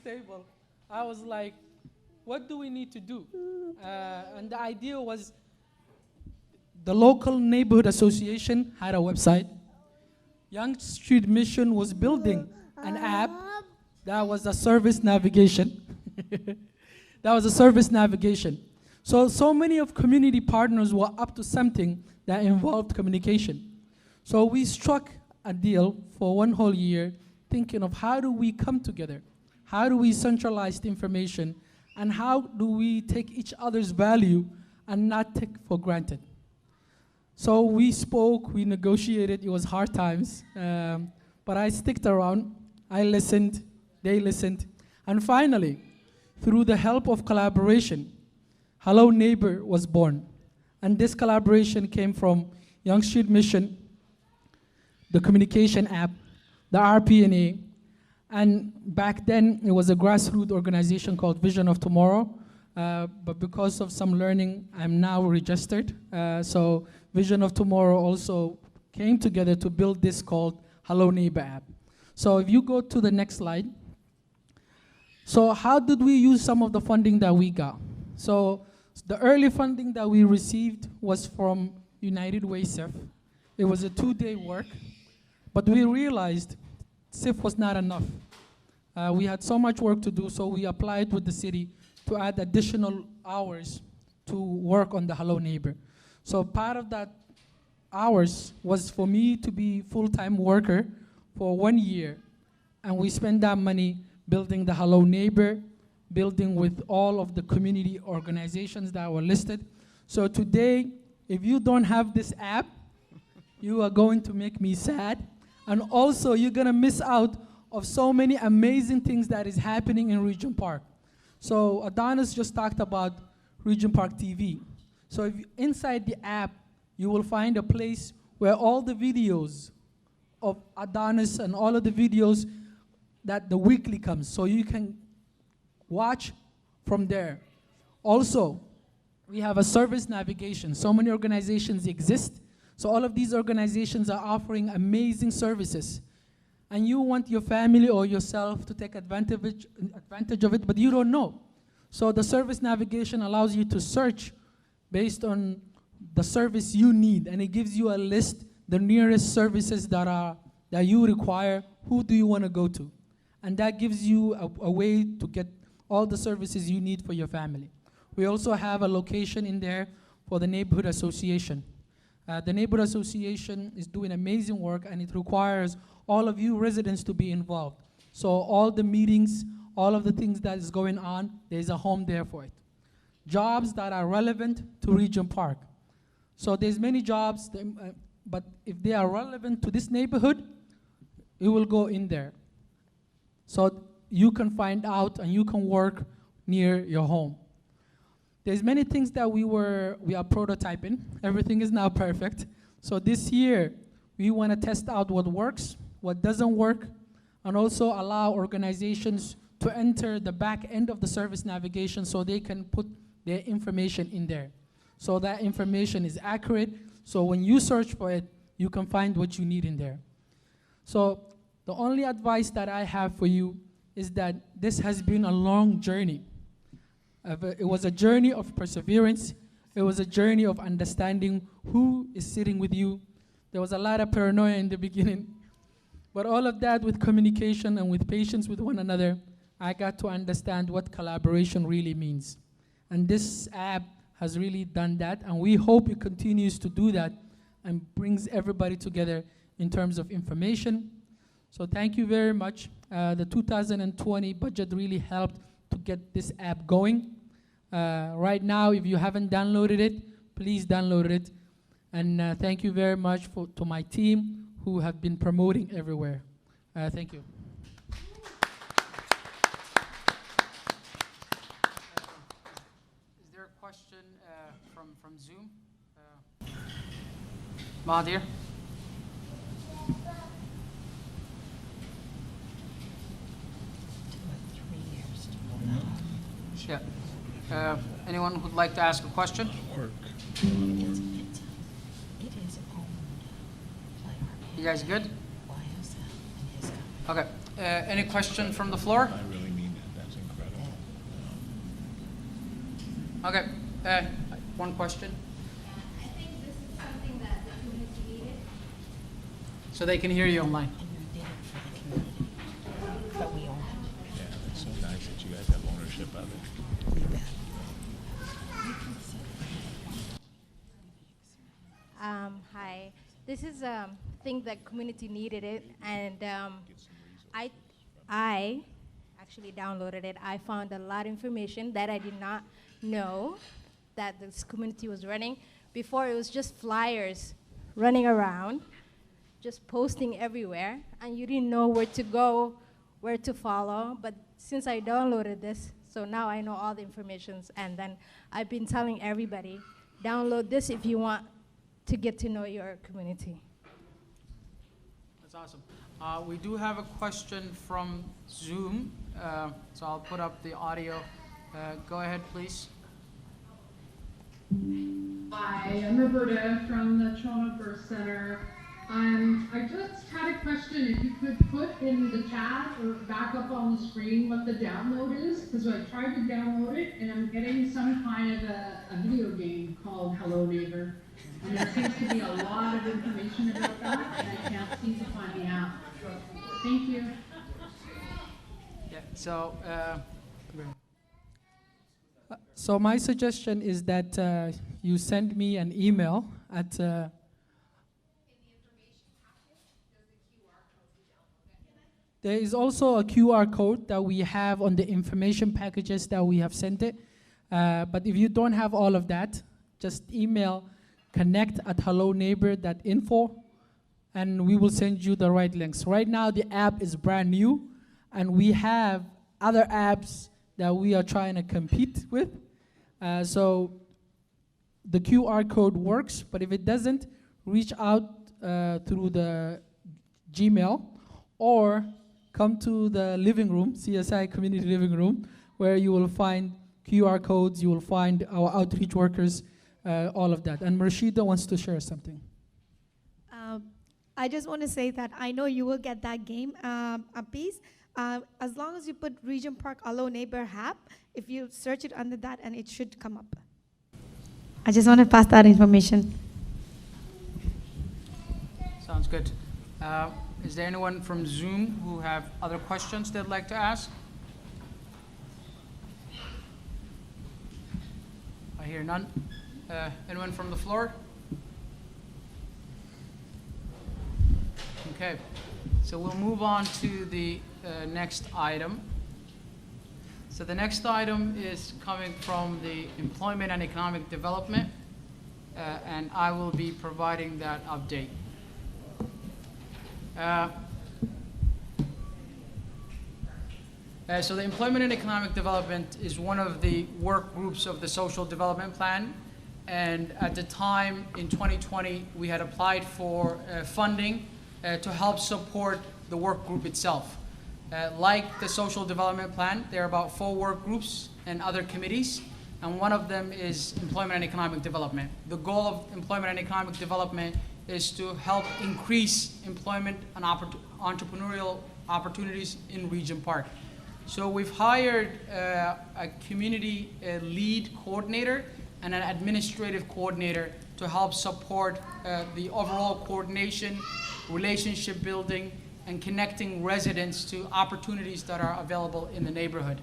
table, I was like, what do we need to do? And the idea was the local neighborhood association had a website. Young Street Mission was building an app that was a service navigation. That was a service navigation. So many of community partners were up to something that involved communication. So we struck a deal for 1 whole year thinking of how do we come together? How do we centralize the information? And how do we take each other's value and not take for granted? So we spoke, we negotiated, it was hard times, but I sticked around, I listened, they listened, and finally, through the help of collaboration, Hello Neighbor was born. And this collaboration came from Young Street Mission, the communication app, the RPNA, and back then it was a grassroots organization called Vision of Tomorrow, but because of some learning, I'm now registered. So Vision of Tomorrow also came together to build this called Hello Neighbor app. So if you go to the next slide. So how did we use some of the funding that we got? So the early funding that we received was from United Way CIF. It was a 2-day work, but we realized CIF was not enough. We had so much work to do, so we applied with the city to add additional hours to work on the Hello Neighbor. So part of that hours was for me to be full-time worker for 1 year, and we spent that money building the Hello Neighbor, building with all of the community organizations that were listed. So today, if you don't have this app, you are going to make me sad. And also, you're gonna miss out of so many amazing things that is happening in Regent Park. So Adonis just talked about Regent Park TV. So if inside the app, you will find a place where all the videos of Adonis and all of the videos that the weekly comes, so you can watch from there. Also, we have a service navigation. So many organizations exist. So all of these organizations are offering amazing services. And you want your family or yourself to take advantage of it, but you don't know. So the service navigation allows you to search based on the service you need, and it gives you a list, the nearest services that you require, who do you want to go to. And that gives you a way to get all the services you need for your family. We also have a location in there for the neighborhood association. The neighborhood association is doing amazing work, and it requires all of you residents to be involved. So all the meetings, all of the things that is going on, there's a home there for it. jobs that are relevant to Regent Park. So there's many jobs, but if they are relevant to this neighborhood, it will go in there. So you can find out and you can work near your home. There's many things that we are prototyping. Everything is now perfect. So this year, we want to test out what works, what doesn't work, and also allow organizations to enter the back end of the service navigation so they can put their information in there. So that information is accurate, so when you search for it, you can find what you need in there. So the only advice that I have for you is that this has been a long journey. It was a journey of perseverance. It was a journey of understanding who is sitting with you. There was a lot of paranoia in the beginning, but all of that with communication and with patience with one another, I got to understand what collaboration really means. And this app has really done that, and we hope it continues to do that and brings everybody together in terms of information. So thank you very much. The 2020 budget really helped to get this app going. Right now, if you haven't downloaded it, please download it. And thank you very much to my team who have been promoting everywhere. Thank you. Is there a question from Zoom? Mahathir? Yeah. Anyone who'd like to ask a question? You guys good? Okay. Any question from the floor? I really mean that. That's incredible. Okay. One question. I think this is something that the community needed. So they can hear you online. But we own Yeah, that's so nice that you guys have ownership of it. Hi. This is a thing that community needed it, and I actually downloaded it. I found a lot of information that I did not know that this community was running. Before, it was just flyers running around, just posting everywhere, and you didn't know where to go, where to follow. But since I downloaded this, so now I know all the information, and then I've been telling everybody, download this if you want to get to know your community. That's awesome. We do have a question from Zoom, so I'll put up the audio. Go ahead, please. Hi, I'm Roberta from the Toronto Birth Center. I just had a question. If you could put in the chat or back up on the screen what the download is, because I tried to download it and I'm getting some kind of a video game called Hello Neighbor. And there seems to be a lot of information about that, and I can't seem to find the app. Thank you. Yeah, so, So my suggestion is that you send me an email at there is also a QR code that we have on the information packages that we have sent it. But if you don't have all of that, just email connect@helloneighbor.info and we will send you the right links. Right now, the app is brand new, and we have other apps that we are trying to compete with. So the QR code works, but if it doesn't, reach out through the Gmail or come to the living room, CSI Community Living Room, where you will find QR codes, you will find our outreach workers, all of that. And Rashida wants to share something. I just want to say that I know you will get that game a piece. As long as you put Regent Park Hello Neighbor app, if you search it under that, and it should come up. I just want to pass that information. sounds good. Is there anyone from Zoom who have other questions they'd like to ask? I hear none. Anyone from the floor? Okay, so we'll move on to the next item. So the next item is coming from the Employment and Economic Development, and I will be providing that update. So the Employment and Economic Development is one of the work groups of the Social Development Plan, and at the time in 2020 we had applied for funding to help support the work group itself. Like the Social Development Plan, there are about 4 work groups and other committees, and one of them is Employment and Economic Development. The goal of Employment and Economic Development is to help increase employment and entrepreneurial opportunities in Regent Park. So we've hired a community lead coordinator and an administrative coordinator to help support the overall coordination, relationship building, and connecting residents to opportunities that are available in the neighborhood.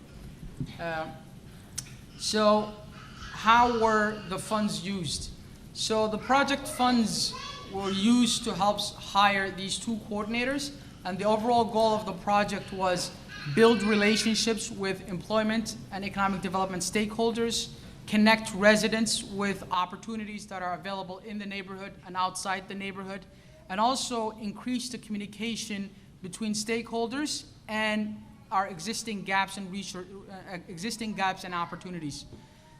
So how were the funds used? So the project funds were used to help hire these 2 coordinators, and the overall goal of the project was build relationships with employment and economic development stakeholders, connect residents with opportunities that are available in the neighborhood and outside the neighborhood, and also increase the communication between stakeholders and our existing gaps and opportunities.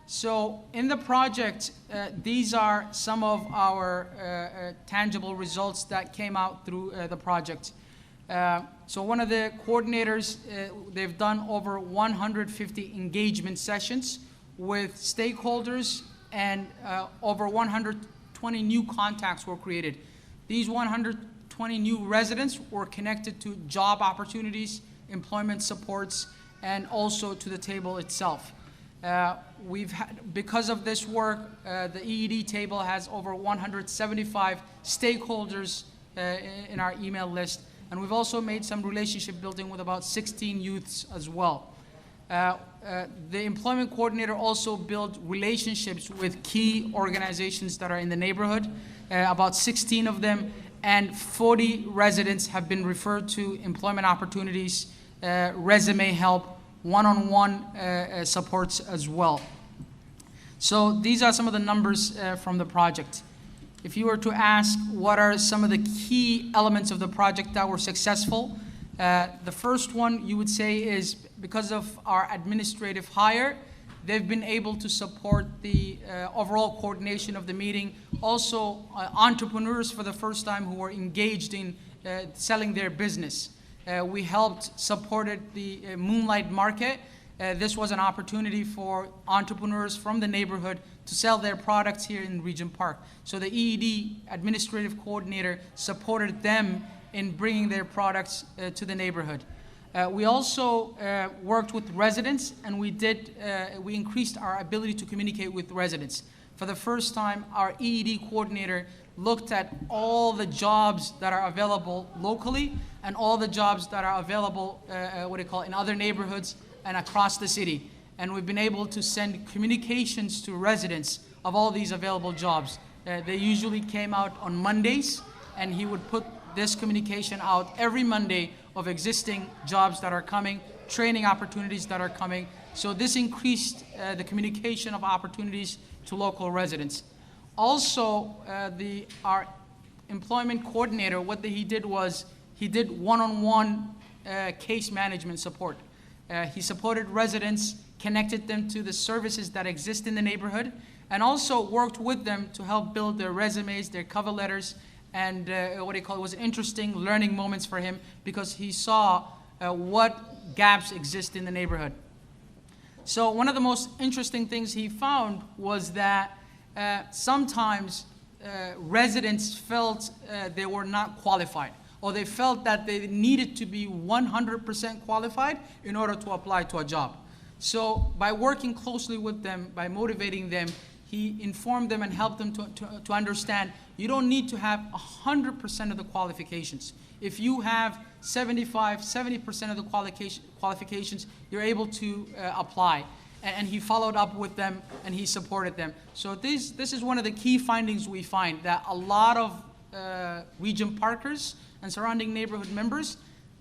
So in the project, these are some of our tangible results that came out through the project. So one of the coordinators, they've done over 150 engagement sessions with stakeholders, and over 120 new contacts were created. These 120 new residents were connected to job opportunities, employment supports, and also to the table itself. Because of this work, the EED table has over 175 stakeholders in our email list, and we've also made some relationship building with about 16 youths as well. The employment coordinator also built relationships with key organizations that are in the neighborhood, about 16 of them, and 40 residents have been referred to employment opportunities, resume help, one-on-one supports as well. So these are some of the numbers from the project. If you were to ask what are some of the key elements of the project that were successful, the first one you would say is because of our administrative hire, they've been able to support the overall coordination of the meeting. Also, entrepreneurs for the first time who were engaged in selling their business. We helped supported the Moonlight Market. This was an opportunity for entrepreneurs from the neighborhood to sell their products here in Regent Park. So the EED administrative coordinator supported them in bringing their products to the neighborhood. We also worked with residents, and we increased our ability to communicate with residents. For the first time, our EED coordinator looked at all the jobs that are available locally and all the jobs that are available, in other neighborhoods and across the city. And we've been able to send communications to residents of all these available jobs. They usually came out on Mondays, and he would put this communication out every Monday of existing jobs that are coming, training opportunities that are coming. So this increased the communication of opportunities to local residents. Also, our employment coordinator, what he did was he did one-on-one case management support. He supported residents, connected them to the services that exist in the neighborhood, and also worked with them to help build their resumes, their cover letters, and it was interesting learning moments for him because he saw what gaps exist in the neighborhood. So one of the most interesting things he found was that sometimes residents felt they were not qualified, or they felt that they needed to be 100% qualified in order to apply to a job. So by working closely with them, by motivating them, he informed them and helped them to understand you don't need to have 100% of the qualifications. If you have 70% of the qualifications, you're able to apply. And he followed up with them and he supported them. So this is one of the key findings we find, that a lot of Regent Parkers and surrounding neighborhood members,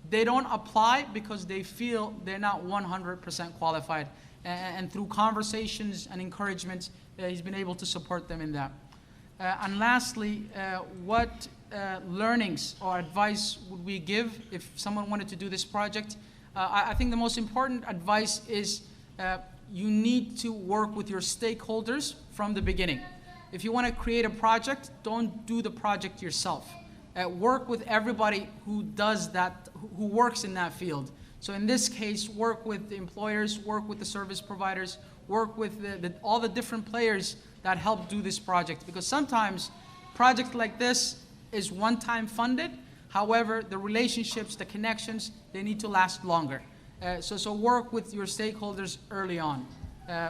they don't apply because they feel they're not 100% qualified. And through conversations and encouragement, he's been able to support them in that. And lastly, what learnings or advice would we give if someone wanted to do this project? I think the most important advice is you need to work with your stakeholders from the beginning. If you want to create a project, don't do the project yourself. Work with everybody who does that, who works in that field. So in this case, work with the employers, work with the service providers, work with all the different players that help do this project. Because sometimes project like this is one-time funded. However, the relationships, the connections, they need to last longer. So work with your stakeholders early on.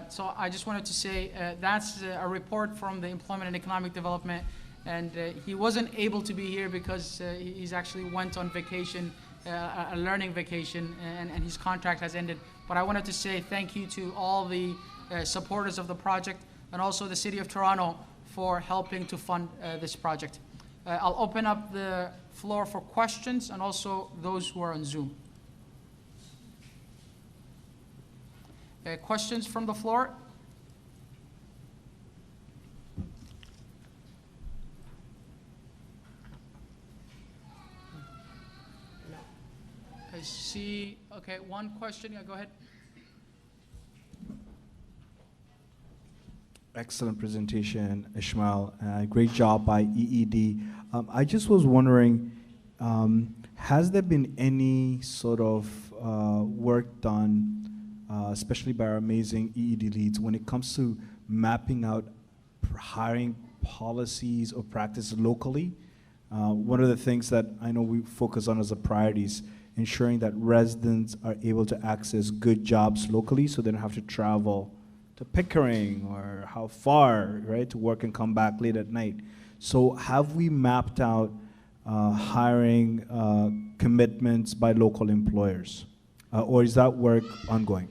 So I just wanted to say that's a report from the Employment and Economic Development, and he wasn't able to be here because he's actually went on vacation, a learning vacation, and his contract has ended. But I wanted to say thank you to all the supporters of the project and also the City of Toronto for helping to fund this project. I'll open up the floor for questions and also those who are on Zoom. Questions from the floor? I see, okay, one question, yeah, go ahead. Excellent presentation, Ismail. Great job by EED. I just was wondering, has there been any sort of work done, especially by our amazing EED leads, when it comes to mapping out hiring policies or practices locally? One of the things that I know we focus on as a priority is ensuring that residents are able to access good jobs locally so they don't have to travel to Pickering or how far, right, to work and come back late at night. So have we mapped out hiring commitments by local employers? Or is that work ongoing?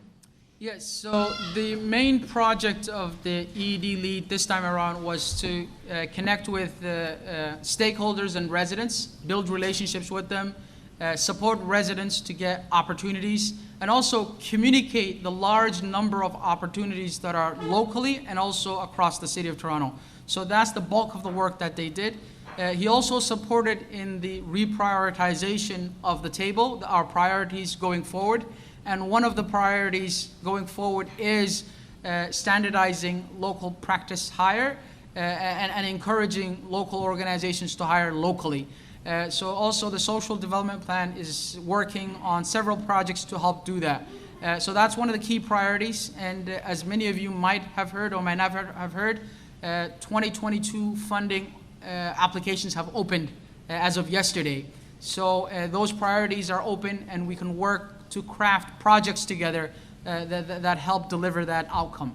Yes, so the main project of the EED lead this time around was to connect with stakeholders and residents, build relationships with them, support residents to get opportunities, and also communicate the large number of opportunities that are locally and also across the City of Toronto. So that's the bulk of the work that they did. He also supported in the reprioritization of the table, our priorities going forward. And one of the priorities going forward is standardizing local practice hire and encouraging local organizations to hire locally. So also the social development plan is working on several projects to help do that. So that's one of the key priorities. And as many of you might have heard or might not have heard, 2022 funding applications have opened as of yesterday. So those priorities are open and we can work to craft projects together that help deliver that outcome.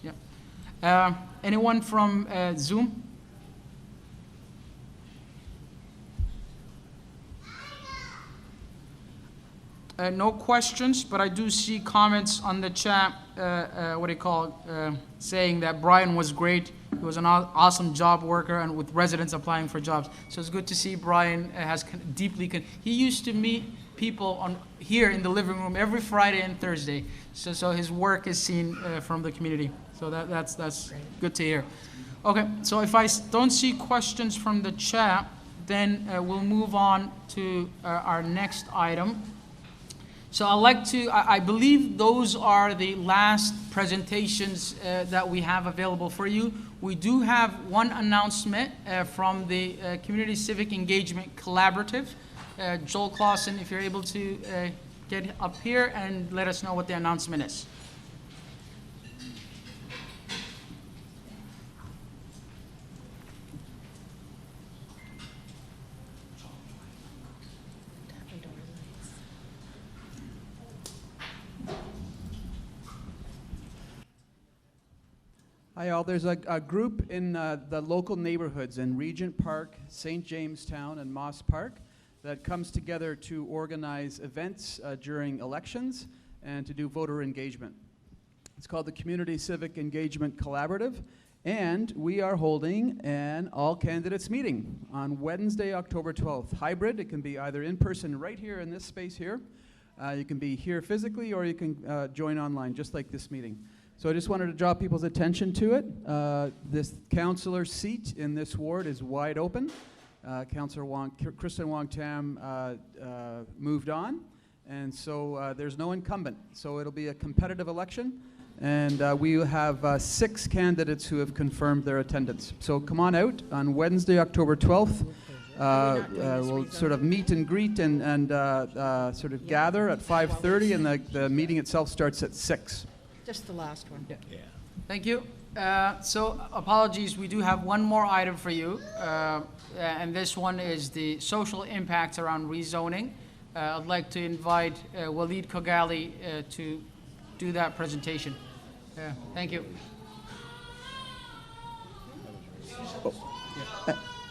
Yeah. Anyone from Zoom? No questions, but I do see comments on the chat, saying that Brian was great. He was an awesome job worker and with residents applying for jobs. So it's good to see Brian has he used to meet people here in the living room every Friday and Thursday. So his work is seen from the community. So that's good to hear. Okay, so if I don't see questions from the chat, then we'll move on to our next item. So I believe those are the last presentations that we have available for you. We do have one announcement from the Community Civic Engagement Collaborative. Joel Clausen, if you're able to get up here and let us know what the announcement is. Hi all, there's a group in the local neighborhoods in Regent Park, St. Jamestown, and Moss Park that comes together to organize events during elections and to do voter engagement. It's called the Community Civic Engagement Collaborative, And we are holding an all candidates meeting on Wednesday, October 12th. Hybrid, it can be either in person right here in this space here. You can be here physically, or you can join online, just like this meeting. So I just wanted to draw people's attention to it. This councillor seat in this ward is wide open. Councillor Kristen Wong-Tam moved on, and so there's no incumbent. So it'll be a competitive election, and we have 6 candidates who have confirmed their attendance. So come on out on Wednesday, October 12th. We'll sort of meet and greet and sort of gather at 5:30, and the meeting itself starts at 6. Just the last one. Yeah. Thank you. So apologies, we do have one more item for you, and this one is the social impacts around rezoning. I'd like to invite Walid Kogali to do that presentation. Thank you.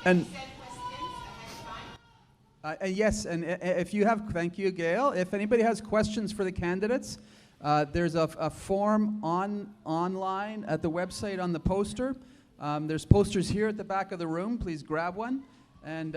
And yes, and if you have, thank you, Gail. If anybody has questions for the candidates, there's a form online at the website on the poster. There's posters here at the back of the room. Please grab one. And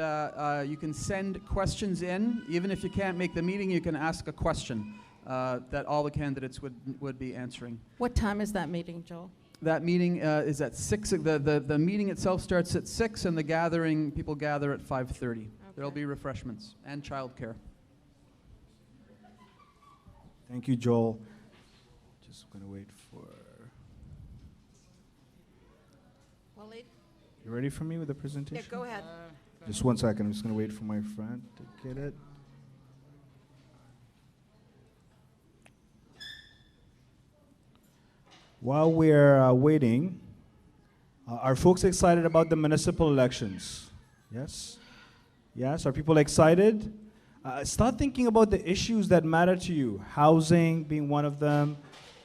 you can send questions in. Even if you can't make the meeting, you can ask a question that all the candidates would be answering. What time is that meeting, Joel? That meeting is at 6. The meeting itself starts at 6, and the gathering, people gather at 5:30. There'll be refreshments and childcare. Thank you, Joel. Just going to wait for... Walid? You ready for me with the presentation? Yeah, go ahead. Just one second. I'm just going to wait for my friend to get it. While we're waiting, are folks excited about the municipal elections? Yes? Yes? Are people excited? Start thinking about the issues that matter to you. Housing being one of them.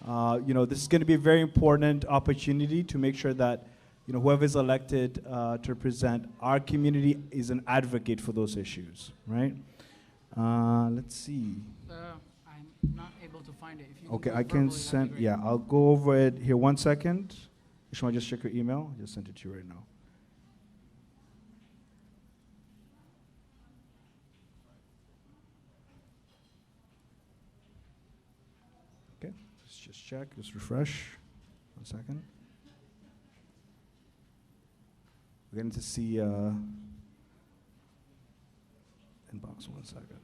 This is going to be a very important opportunity to make sure that whoever is elected to represent our community is an advocate for those issues, right? Let's see. I'm not able to find it. If you Okay, can I can send, yeah, I'll go over it here 1 second. Ishmael, just check your email. I just sent it to you right now. Okay, let's just check, just refresh. 1 second. We're going to see inbox 1 second.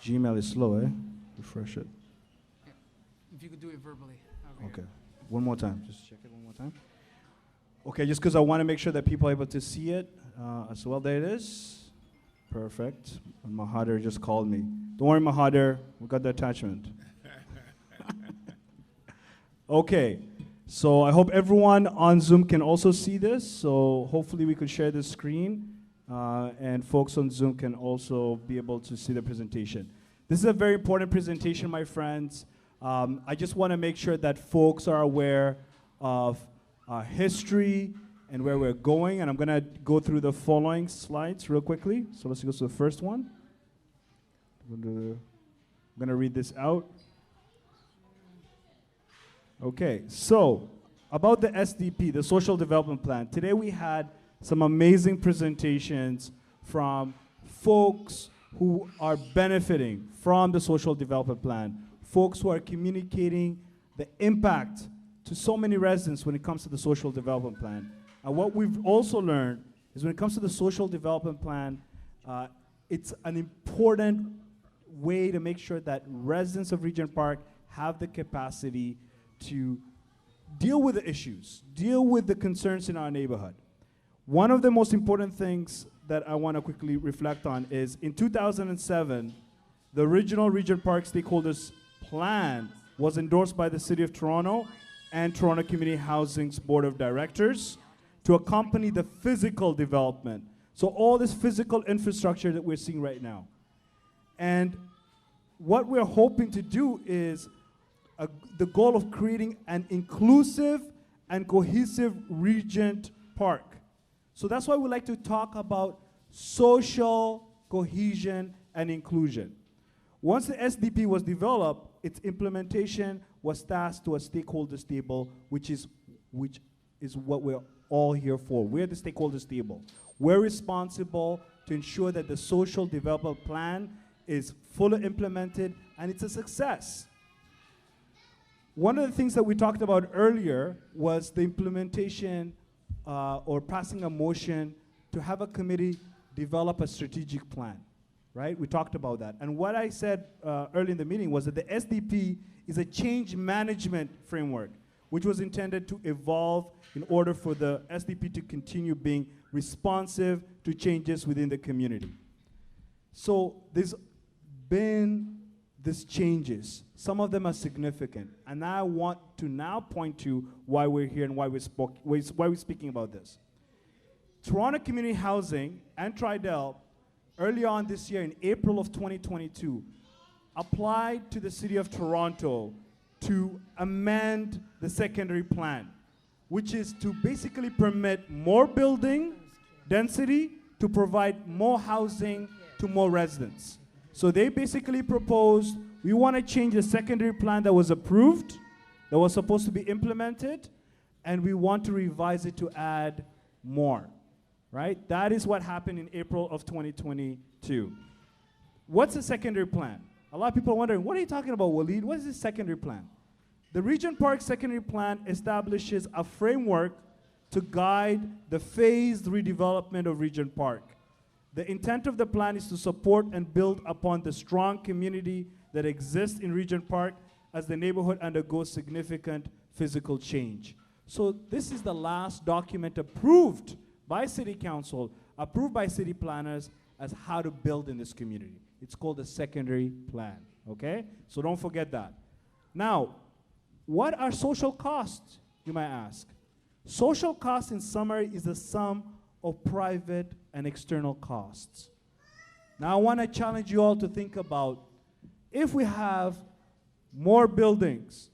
Gmail is slow, eh? Refresh it. Yeah. If you could do it verbally. Okay. One more time. Just check it one more time. Okay, just because I want to make sure that people are able to see it as well. There it is. Perfect. And Mahadir just called me. Don't worry, Mahadir. We got the attachment. Okay. So I hope everyone on Zoom can also see this. So hopefully we could share the screen. And folks on Zoom can also be able to see the presentation. This is a very important presentation, my friends. I just want to make sure that folks are aware of history and where we're going. And I'm going to go through the following slides real quickly. So let's go to the first one. I'm going to read this out. Okay, so about the SDP, the Social Development Plan. Today we had some amazing presentations from folks who are benefiting from the Social Development Plan, folks who are communicating the impact to so many residents when it comes to the Social Development Plan. And what we've also learned is when it comes to the Social Development Plan, it's an important way to make sure that residents of Regent Park have the capacity to deal with the issues, deal with the concerns in our neighborhood. One of the most important things that I want to quickly reflect on is in 2007, the original Regent Park Stakeholders Plan was endorsed by the City of Toronto and Toronto Community Housing's Board of Directors to accompany the physical development. So all this physical infrastructure that we're seeing right now. And what we're hoping to do is the goal of creating an inclusive and cohesive Regent Park. So that's why we like to talk about social cohesion and inclusion. Once the SDP was developed, its implementation was tasked to a stakeholders table, which is what we're all here for. We're the stakeholders table. We're responsible to ensure that the social development plan is fully implemented and it's a success. One of the things that we talked about earlier was the implementation or passing a motion to have a committee develop a strategic plan, right? We talked about that. And what I said early in the meeting was that the SDP is a change management framework, which was intended to evolve in order for the SDP to continue being responsive to changes within the community. So there's been these changes. Some of them are significant. And I want to now point to why we're here and why we're speaking about this. Toronto Community Housing and Tridel, early on this year in April of 2022, applied to the City of Toronto to amend the secondary plan, which is to basically permit more building density to provide more housing to more residents. So they basically proposed, we want to change the secondary plan that was approved, that was supposed to be implemented, and we want to revise it to add more, right? That is what happened in April of 2022. What's a secondary plan? A lot of people are wondering, what are you talking about, Waleed? What is this secondary plan? The Regent Park secondary plan establishes a framework to guide the phased redevelopment of Regent Park. The intent of the plan is to support and build upon the strong community that exists in Regent Park as the neighborhood undergoes significant physical change. So this is the last document approved by City Council, approved by city planners as how to build in this community. It's called the secondary plan, okay? So don't forget that. Now, what are social costs, you might ask? Social costs in summary is the sum of private and external costs. Now I want to challenge you all to think about, if we have more buildings,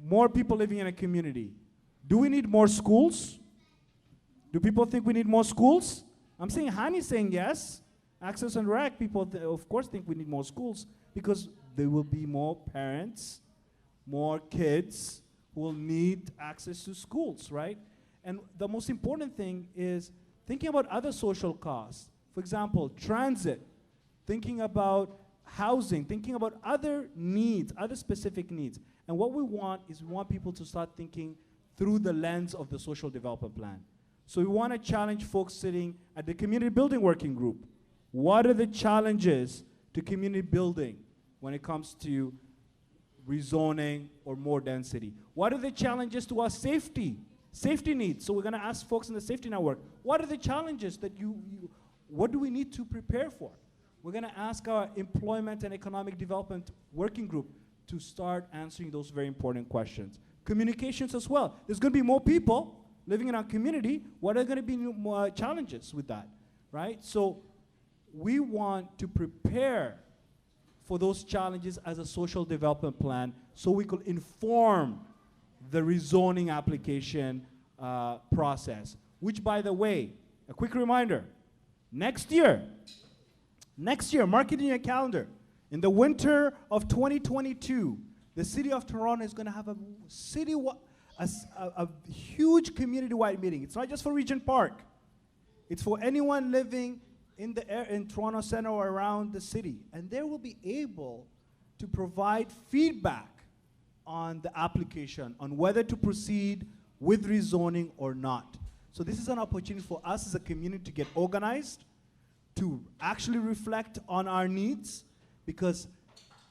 more people living in a community, do we need more schools? Do people think we need more schools? I'm saying, Hani's saying yes. Access and Rec people of course think we need more schools because there will be more parents, more kids who will need access to schools, right? And the most important thing is thinking about other social costs. For example, transit, thinking about housing, thinking about other needs, other specific needs. And what we want is we want people to start thinking through the lens of the social development plan. So we want to challenge folks sitting at the community building working group. What are the challenges to community building when it comes to rezoning or more density? What are the challenges to our safety needs? So we're going to ask folks in the safety network, what are the challenges that what do we need to prepare for? We're going to ask our employment and economic development working group to start answering those very important questions. Communications as well. There's going to be more people living in our community. What are going to be more challenges with that, right? So we want to prepare for those challenges as a social development plan so we could inform the rezoning application process, which, by the way, a quick reminder, next year, mark it in your calendar, in the winter of 2022, the City of Toronto is going to have a huge community-wide meeting. It's not just for Regent Park. It's for anyone living in Toronto Centre or around the city. And they will be able to provide feedback on the application, on whether to proceed with rezoning or not. So this is an opportunity for us as a community to get organized, to actually reflect on our needs, because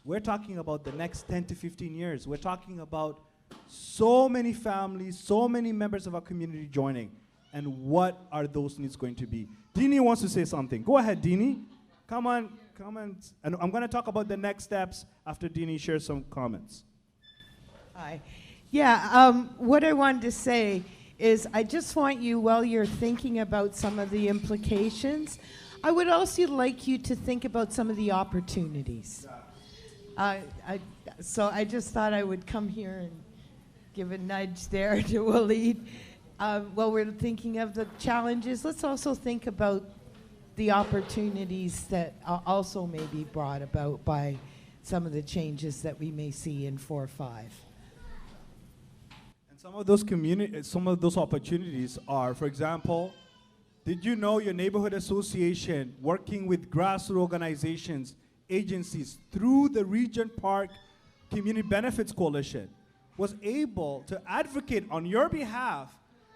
we're talking about the next 10 to 15 years. We're talking about so many families, so many members of our community joining, and what are those needs going to be? Dini wants to say something. Go ahead, Dini. Come on. And I'm going to talk about the next steps after Dini shares some comments. Hi. Yeah, what I wanted to say is I just want you, while you're thinking about some of the implications, I would also like you to think about some of the opportunities. So I just thought I would come here and give a nudge there to Waleed. While we're thinking of the challenges, let's also think about the opportunities that also may be brought about by some of the changes that we may see in 4 or 5. some of those opportunities are, for example, did you know your neighborhood association working with grassroots organizations, agencies through the Regent Park Community Benefits Coalition was able to advocate on your behalf,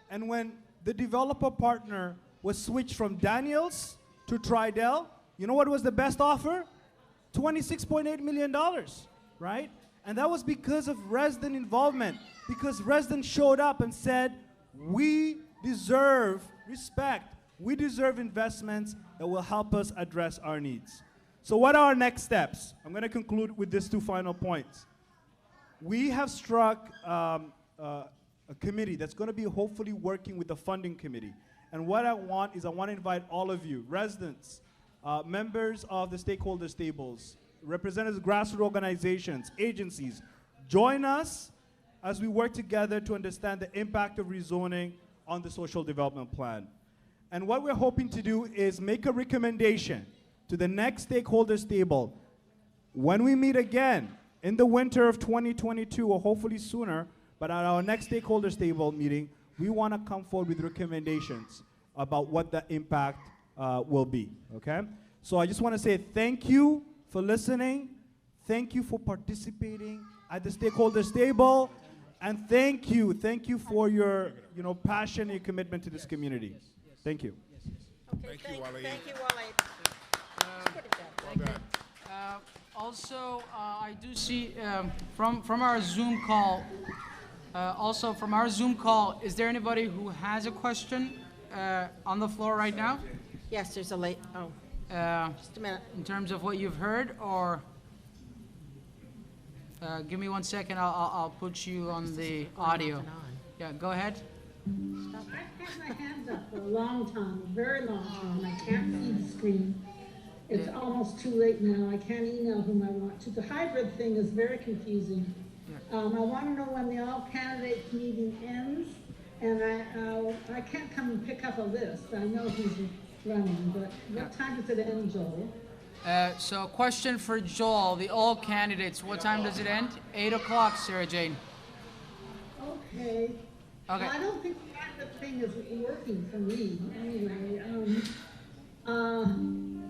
and when the developer partner was switched from Daniels to Tridel, you know what was the best offer? $26.8 million, right? And that was because of resident involvement, because residents showed up and said, we deserve respect, we deserve investments that will help us address our needs. So what are our next steps? I'm going to conclude with these two final points. We have struck a committee that's going to be hopefully working with the funding committee. And what I want is I want to invite all of you, residents, members of the stakeholders tables, representatives of grassroots organizations, agencies, join us as we work together to understand the impact of rezoning on the social development plan. And what we're hoping to do is make a recommendation to the next stakeholders table when we meet again in the winter of 2022, or hopefully sooner, but at our next stakeholders table meeting, we want to come forward with recommendations about what the impact will be, okay? So I just want to say thank you for listening, thank you for participating at the stakeholders table, and thank you for your passion and your commitment to this community. Thank you. Okay, thank you, Waleed. Thank you. Also, I do see from our Zoom call, is there anybody who has a question on the floor right now? Yes, there's a late. Oh, just a minute. In terms of what you've heard, or give me 1 second. I'll put you on the audio. Yeah, go ahead. I've had my hands up for a long time, a very long time. I can't see the screen. It's almost too late now. I can't email whom I want to. The hybrid thing is very confusing. I want to know when the all candidates meeting ends, and I can't come and pick up a list. I know who's running, but what time does it end, Joel? So question for Joel, the all candidates, what time does it end? 8 o'clock, Sarah Jane. Okay. Okay. I don't think the hybrid thing is working for me.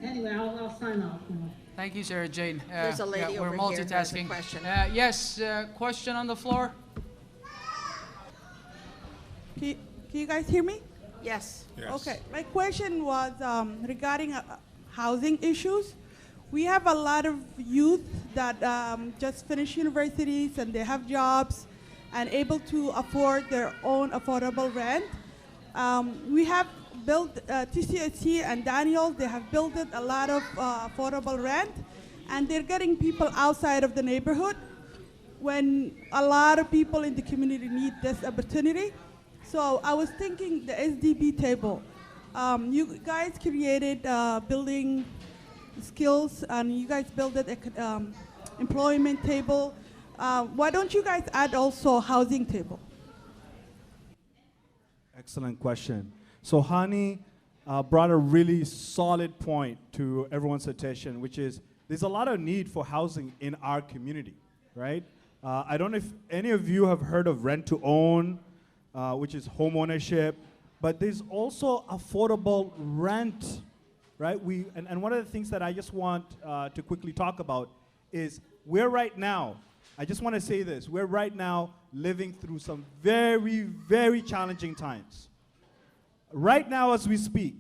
Anyway, I'll sign off now. Thank you, Sarah Jane. There's a lady we're over here who has a multitasking. question. Yes, question on the floor? Can you guys hear me? Yes. Okay. My question was regarding housing issues. We have a lot of youth that just finished universities and they have jobs and able to afford their own affordable rent. We have built TCHC and Daniel, they have built a lot of affordable rent, and they're getting people outside of the neighborhood when a lot of people in the community need this opportunity. So I was thinking the SDP table. You guys created building skills, and you guys built an employment table. Why don't you guys add also housing table? Excellent question. So Hani brought a really solid point to everyone's attention, which is there's a lot of need for housing in our community, right? I don't know if any of you have heard of rent to own, which is home ownership, but there's also affordable rent, right? And one of the things that I just want to quickly talk about is we're right now, I just want to say this, we're right now living through some very, very challenging times. Right now as we speak,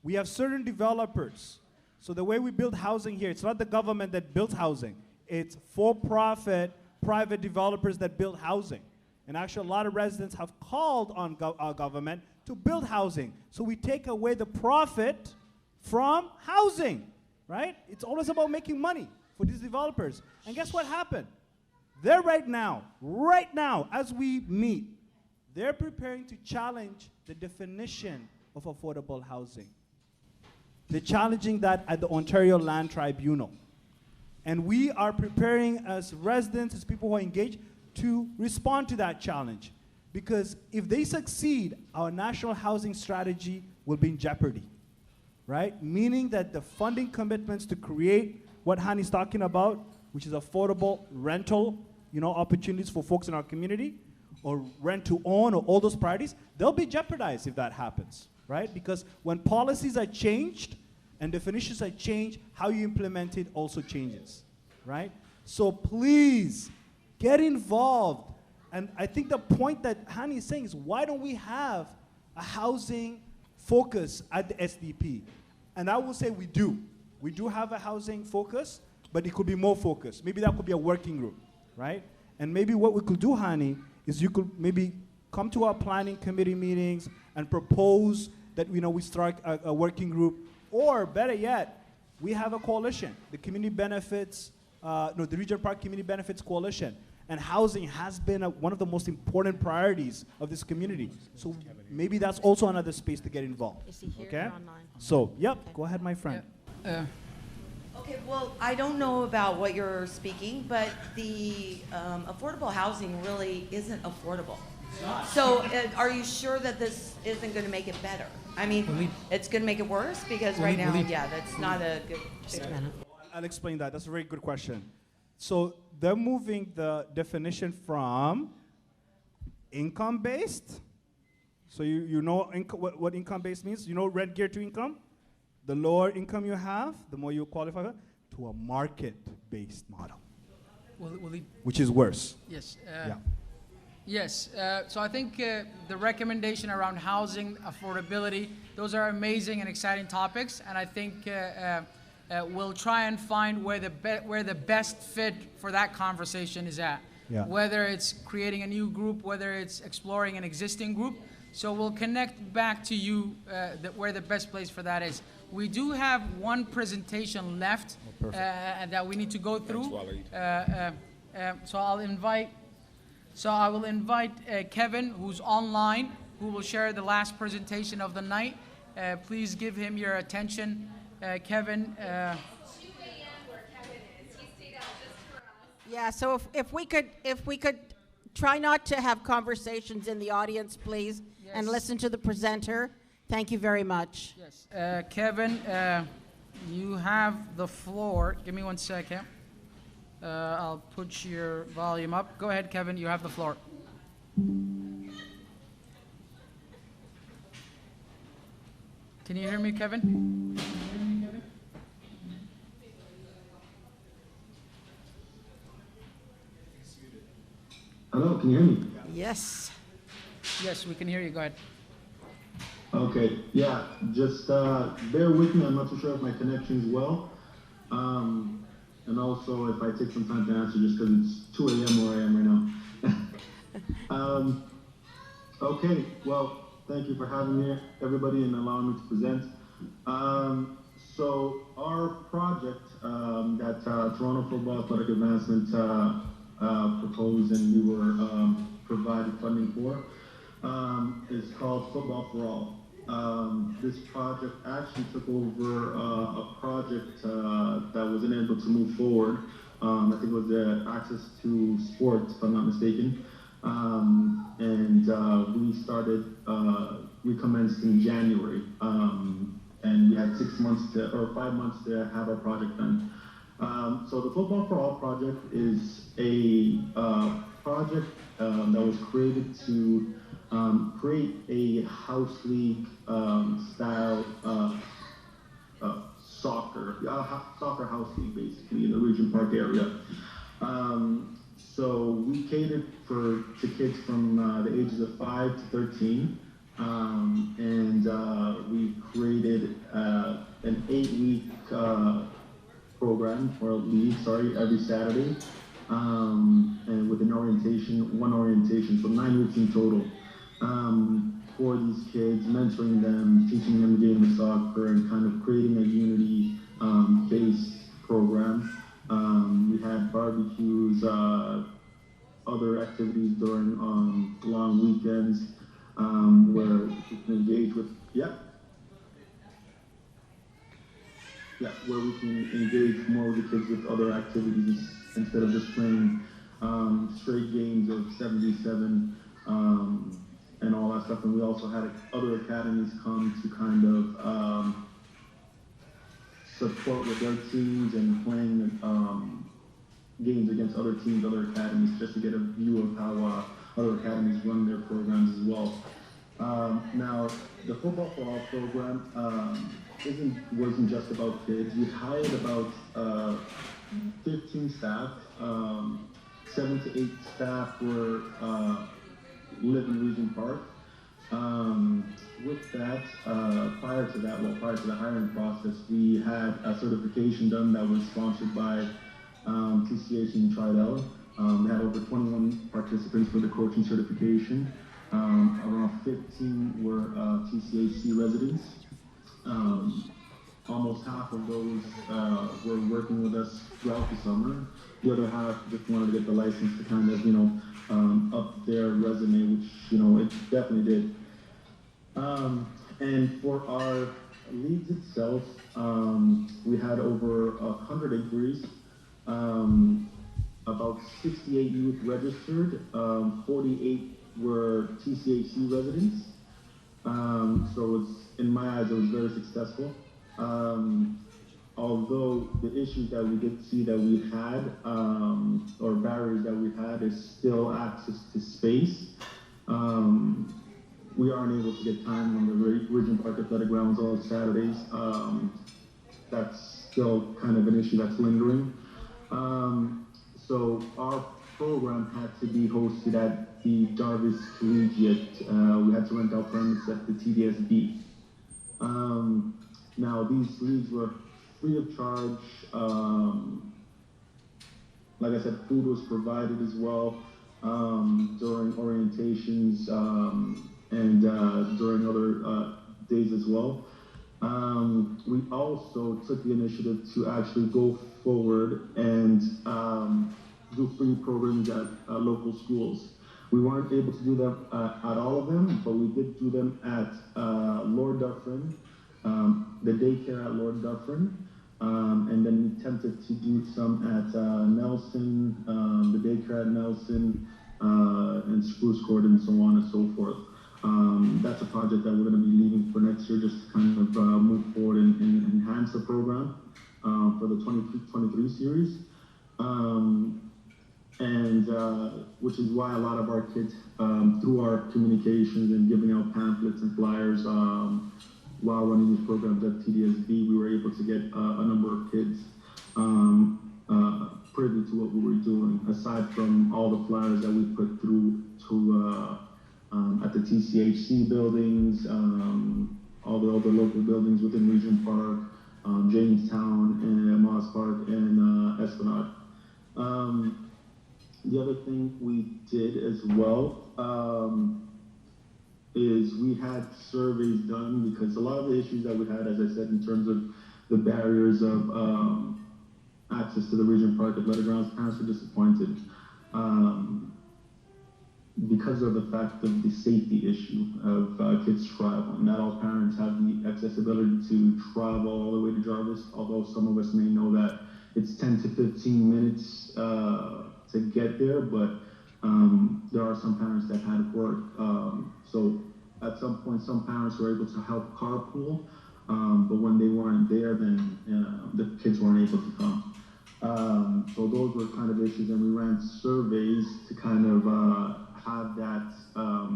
we have certain developers. So the way we build housing here, it's not the government that builds housing. It's for-profit, private developers that build housing. And actually a lot of residents have called on our government to build housing. So we take away the profit from housing, right? It's always about making money for these developers. And guess what happened? They're right now, as we meet, they're preparing to challenge the definition of affordable housing. They're challenging that at the Ontario Land Tribunal. And we are preparing as residents, as people who are engaged, to respond to that challenge. Because if they succeed, our national housing strategy will be in jeopardy, right? Meaning that the funding commitments to create what Hani's talking about, which is affordable rental, opportunities for folks in our community, or rent to own or all those priorities, they'll be jeopardized if that happens, right? Because when policies are changed and definitions are changed, how you implement it also changes, right? So please, get involved. And I think the point that Hani is saying is, why don't we have a housing focus at the SDP? And I will say we do. We do have a housing focus, but it could be more focused. Maybe that could be a working group, right? And maybe what we could do, Hani, is you could maybe come to our planning committee meetings and propose that we start a working group, or better yet, we have a coalition, the Community Benefits, the Regent Park Community Benefits Coalition. And housing has been one of the most important priorities of this community. So maybe that's also another space to get involved. Okay? So, yep, go ahead, my friend. Okay, well, I don't know about what you're speaking, but the affordable housing really isn't affordable. So are you sure that this isn't going to make it better? I mean, it's going to make it worse? Because right now, yeah, that's not a good... Just a minute. I'll explain that. That's a very good question. So they're moving the definition from income-based. So you know what income-based means? You know rent geared to income? The lower income you have, the more you qualify for, to a market-based model, which is worse. Yes. Yeah. Yes. So I think the recommendation around housing affordability, those are amazing and exciting topics, and I think we'll try and find where the best fit for that conversation is at. Yeah. Whether it's creating a new group, whether it's exploring an existing group. So we'll connect back to you where the best place for that is. We do have one presentation left that we need to go through. So I will invite Kevin, who's online, who will share the last presentation of the night. Please give him your attention. Kevin. Yeah, so if we could try not to have conversations in the audience, please, and listen to the presenter. Thank you very much. Yes. Kevin, you have the floor. Give me 1 second. I'll put your volume up. Go ahead, Kevin. You have the floor. Can you hear me, Kevin? Hello, can you hear me? Yes. Yes, we can hear you. Go ahead. Okay, yeah, just bear with me. I'm not too sure if my connection is well. And also if I take some time to answer just because it's 2 a.m. where I am right now. Okay, well, thank you for having me, everybody, and allowing me to present. So our project that Toronto Football Athletic Advancement proposed and we were provided funding for is called Football for All. This project actually took over a project that wasn't able to move forward. I think it was the Access to Sports, if I'm not mistaken. We commenced in January. And we had 5 months to have our project done. So the Football for All project is a project that was created to create a house league style soccer house league basically in the Regent Park area. So we catered to kids from the ages of 5 to 13. And we created an 8-week program, or league, every Saturday, and with one orientation, so 9 weeks in total, for these kids, mentoring them, teaching them the game of soccer, and kind of creating a unity-based program. We had barbecues, other activities during long weekends, where we can engage with, where we can engage more with the kids with other activities instead of just playing straight games of 77 and all that stuff. And we also had other academies come to kind of support with their teams and playing games against other teams, other academies, just to get a view of how other academies run their programs as well. Now, the Football for All program wasn't just about kids. We hired about 15 staff. 7 to 8 staff were live in Regent Park. With that, prior to the hiring process, we had a certification done that was sponsored by TCHC and Untitled. We had over 21 participants for the coaching certification. Around 15 were TCHC residents. Almost half of those were working with us throughout the summer. The other half just wanted to get the license to kind of, up their resume, which, it definitely did. And for our leagues itself, we had over 100 inquiries, about 68 youth registered, 48 were TCHC residents. So in my eyes, it was very successful. Although the issues that we did see that we had, or barriers that we had, is still access to space. We aren't able to get time on the Regent Park Athletic Grounds all Saturdays. That's still kind of an issue that's lingering. So our program had to be hosted at the Jarvis Collegiate. We had to rent out permits at the TDSB. Now these leagues were free of charge. Like I said, food was provided as well during orientations and during other days as well. We also took the initiative to actually go forward and do free programs at local schools. We weren't able to do them at all of them, but we did do them at Lord Dufferin, the daycare at Lord Dufferin, and then we attempted to do some at Nelson, the daycare at Nelson, and Spruce Court, and so on and so forth. That's a project that we're going to be leaving for next year, just to kind of move forward and enhance the program for the 2023 series. Which is why a lot of our kids, through our communications and giving out pamphlets and flyers while running these programs at TDSB, we were able to get a number of kids privy to what we were doing, aside from all the flyers that we put through to at the TCHC buildings, all the other local buildings within Regent Park, Jamestown, and Moss Park, and Esplanade. The other thing we did as well is we had surveys done, because a lot of the issues that we had, as I said, in terms of the barriers of access to the Regent Park Athletic Grounds, parents were disappointed because of the fact of the safety issue of kids traveling. Not all parents have the accessibility to travel all the way to Jarvis, although some of us may know that it's 10 to 15 minutes to get there, but there are some parents that had work. So at some point, some parents were able to help carpool, but when they weren't there, then the kids weren't able to come. So those were kind of issues, and we ran surveys to kind of have that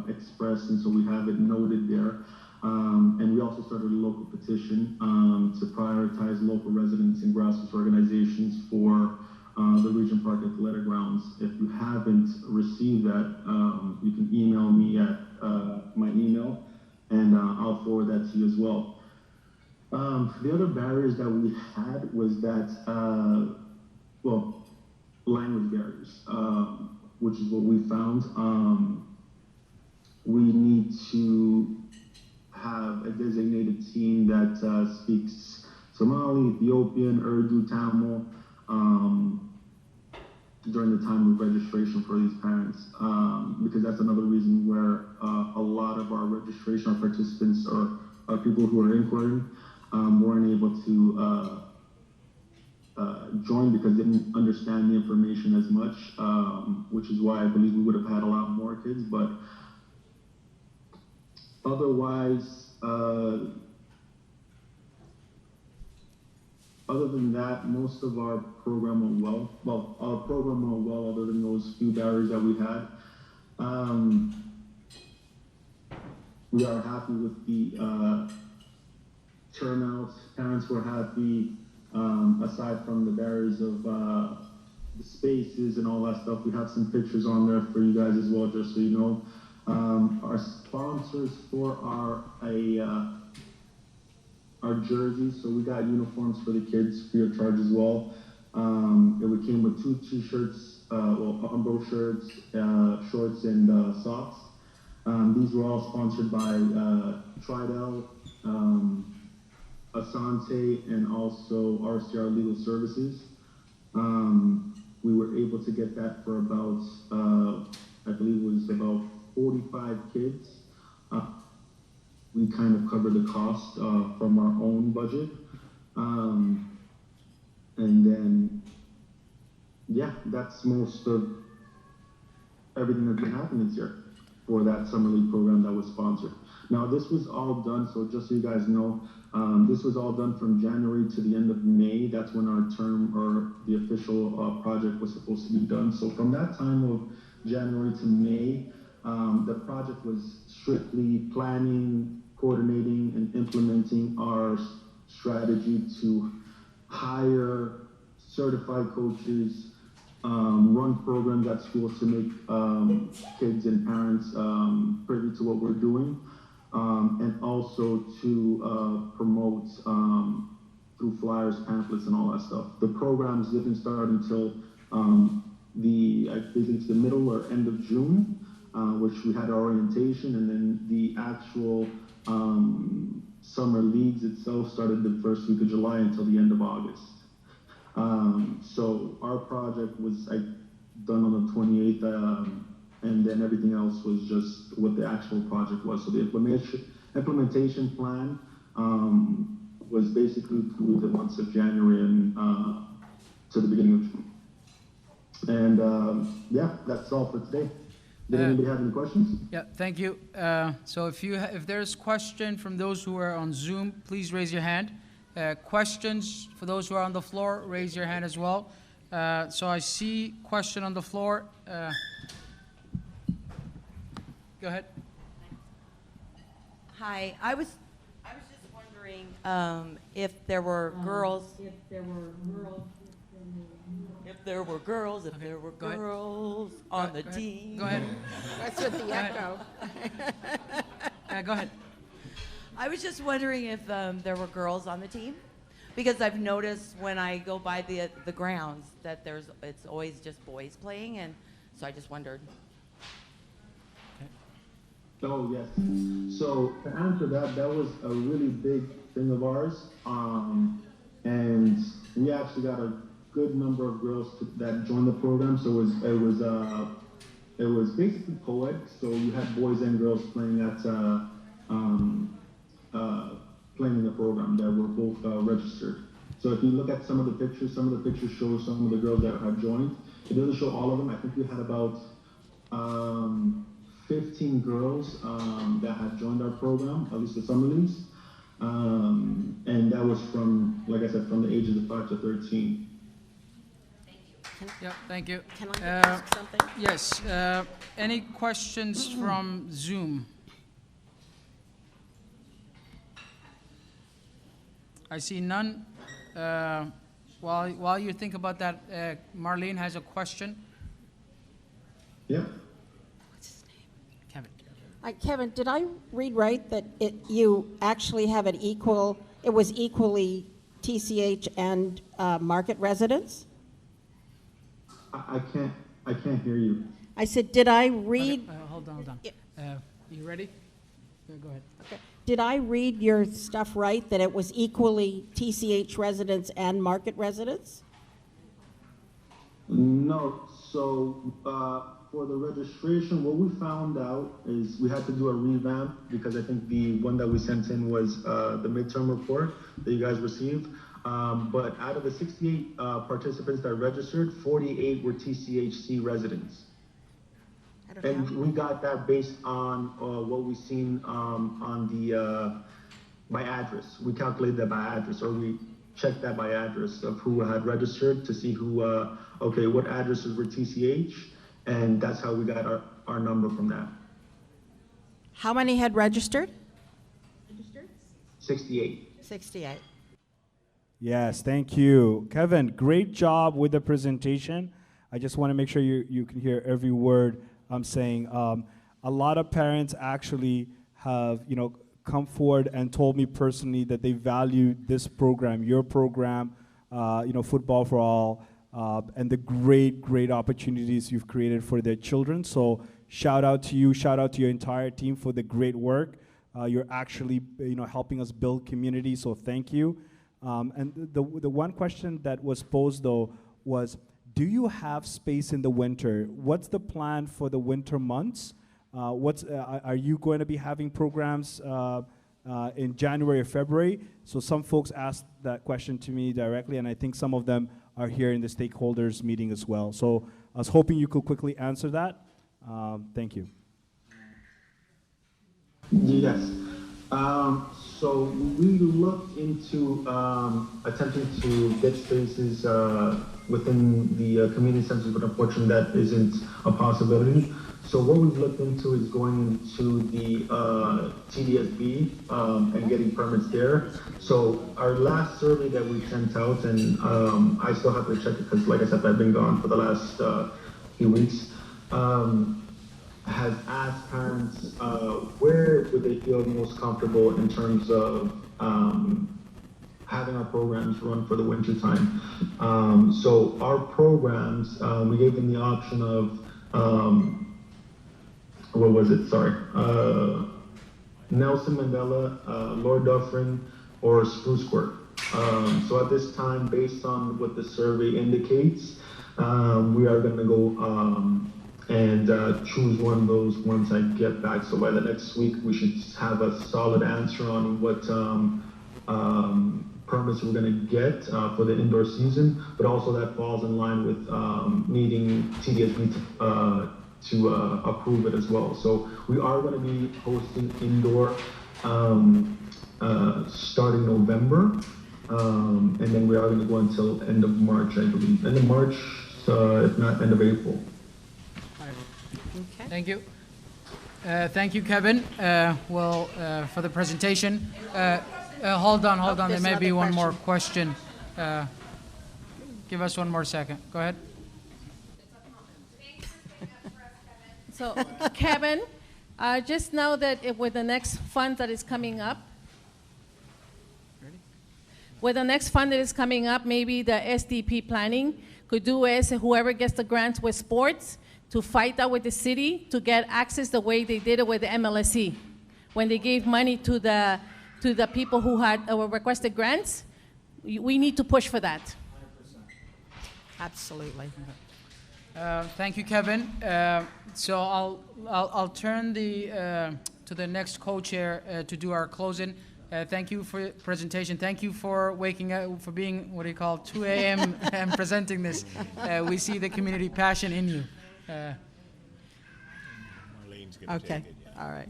expressed, and so we have it noted there. And we also started a local petition to prioritize local residents and grassroots organizations for the Regent Park Athletic Grounds. If you haven't received that, you can email me at my email, and I'll forward that to you as well. The other barriers that we had was that, well, language barriers, which is what we found. We need to have a designated team that speaks Somali, Ethiopian, Urdu, Tamil, during the time of registration for these parents, because that's another reason where a lot of our registration, our participants, are people who are inquiring, weren't able to join because they didn't understand the information as much, which is why I believe we would have had a lot more kids. But otherwise, other than that, most of our program went well. Well, our program went well, other than those few barriers that we had. We are happy with the turnout. Parents were happy. Aside from the barriers of the spaces and all that stuff, we have some pictures on there for you guys as well, just so you know. Our sponsors for our jerseys, so we got uniforms for the kids free of charge as well. It came with 2 t-shirts, Umbro shirts, shorts, and socks. These were all sponsored by Tridel, Asante, and also RCR Legal Services. We were able to get that for about, I believe it was about 45 kids. We kind of covered the cost from our own budget. And then, yeah, that's most of everything that's been happening this year for that summer league program that was sponsored. Now, this was all done, so just so you guys know, this was all done from January to the end of May. That's when our term or the official project was supposed to be done. So from that time of January to May, the project was strictly planning, coordinating, and implementing our strategy to hire certified coaches, run programs at schools to make kids and parents privy to what we're doing, and also to promote through flyers, pamphlets, and all that stuff. The programs didn't start until I think it's the middle or end of June, which we had our orientation, and then the actual summer leagues itself started the first week of July until the end of August. So our project was done on the 28th, and then everything else was just what the actual project was. So the implementation plan was basically through the months of January and to the beginning of June. And yeah, that's all for today. Did anybody have any questions? Yeah, thank you. So if there's question from those who are on Zoom, please raise your hand. Questions for those who are on the floor, raise your hand as well. So I see question on the floor. Go ahead. Hi, I was just wondering if there were girls. If there were girls on the team. Go ahead. That's with the echo. Go ahead. I was just wondering if there were girls on the team, because I've noticed when I go by the grounds that it's always just boys playing, and so I just wondered. Oh, yes. So to answer that, that was a really big thing of ours. And we actually got a good number of girls that joined the program. So it was basically co-ed. So you had boys and girls playing playing in the program that were both registered. So if you look at some of the pictures show some of the girls that had joined. It doesn't show all of them. I think we had about 15 girls that had joined our program, at least the summer leagues. And that was from, like I said, from the ages of 5 to 13. Yeah, thank you. Can I ask something? Yes. Any questions from Zoom? I see none. While you think about that, Marlene has a question. Yeah. Kevin, did I read right that you actually have it was equally TCH and market residents? I can't hear you. I said, did I read? Okay, hold on. You ready? Go ahead. Okay. Did I read your stuff right, that it was equally TCH residents and market residents? No. So for the registration, what we found out is we had to do a revamp, because I think the one that we sent in was the midterm report that you guys received. But out of the 68 participants that registered, 48 were TCHC residents. And we got that based on what we've seen on the by address. We calculated that by address, or we checked that by address of who had registered to see who, okay, what addresses were TCH, and that's how we got our number from that. How many had registered? 68. 68. Yes, thank you. Kevin, great job with the presentation. I just want to make sure you can hear every word I'm saying. A lot of parents actually have, come forward and told me personally that they value this program, your program, Football for All, and the great opportunities you've created for their children. So shout out to you, shout out to your entire team for the great work. You're actually, helping us build community, so thank you. And the one question that was posed, though, was, do you have space in the winter? What's the plan for the winter months? Are you going to be having programs in January or February? So some folks asked that question to me directly, and I think some of them are here in the stakeholders meeting as well. So I was hoping you could quickly answer that. Thank you. Yes. So we looked into attempting to get spaces within the community centers, but unfortunately that isn't a possibility. So what we've looked into is going into the TDSB and getting permits there. So our last survey that we sent out, and I still have to check it because, like I said, I've been gone for the last few weeks, has asked parents where would they feel most comfortable in terms of having our programs run for the winter time. So our programs, we gave them the option of what was it? Sorry. Nelson Mandela, Lord Dufferin, or Spruce Court. So at this time, based on what the survey indicates, we are going to go and choose one of those once I get back. So by the next week, we should have a solid answer on what permits we're going to get for the indoor season, but also that falls in line with needing TDSB to approve it as well. So we are going to be hosting indoor starting November, and then we are going to go until end of March, I believe. End of March, if not end of April. Okay. Thank you. Thank you, Kevin. For the presentation. Hold on. There may be one more question. Give us one more second. Go ahead. So, Kevin, just know that with the next fund that is coming up, maybe the SDP planning could do is whoever gets the grants with sports to fight that with the city to get access the way they did it with the MLSE. When they gave money to the people who had requested grants, we need to push for that. 100%. Absolutely. Thank you, Kevin. So I'll turn to the next co-chair to do our closing. Thank you for your presentation. Thank you for waking up, for being 2 a.m. and presenting this. We see the community passion in you. Marlene's gonna Okay. take it, yeah. All right.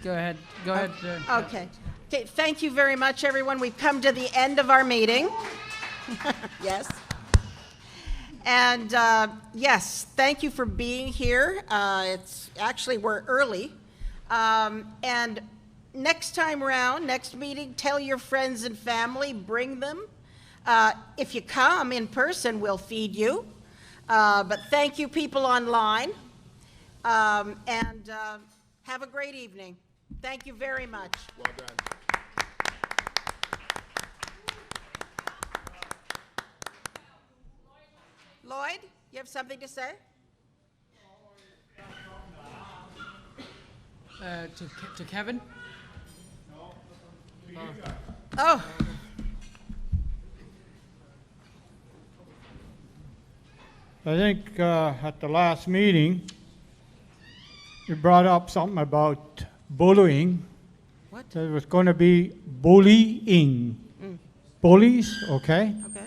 Go ahead. Go ahead. Okay. Okay. Thank you very much, everyone. We've come to the end of our meeting. Yes. And yes, thank you for being here. We're early. And next time around, next meeting, tell your friends and family, bring them. If you come in person, we'll feed you. But thank you, people online. And have a great evening. Thank you very much. Well done. Lloyd, you have something to say? To Kevin? Oh. I think at the last meeting, you brought up something about bullying. What? There was going to be bullying. Bullies, okay? Okay.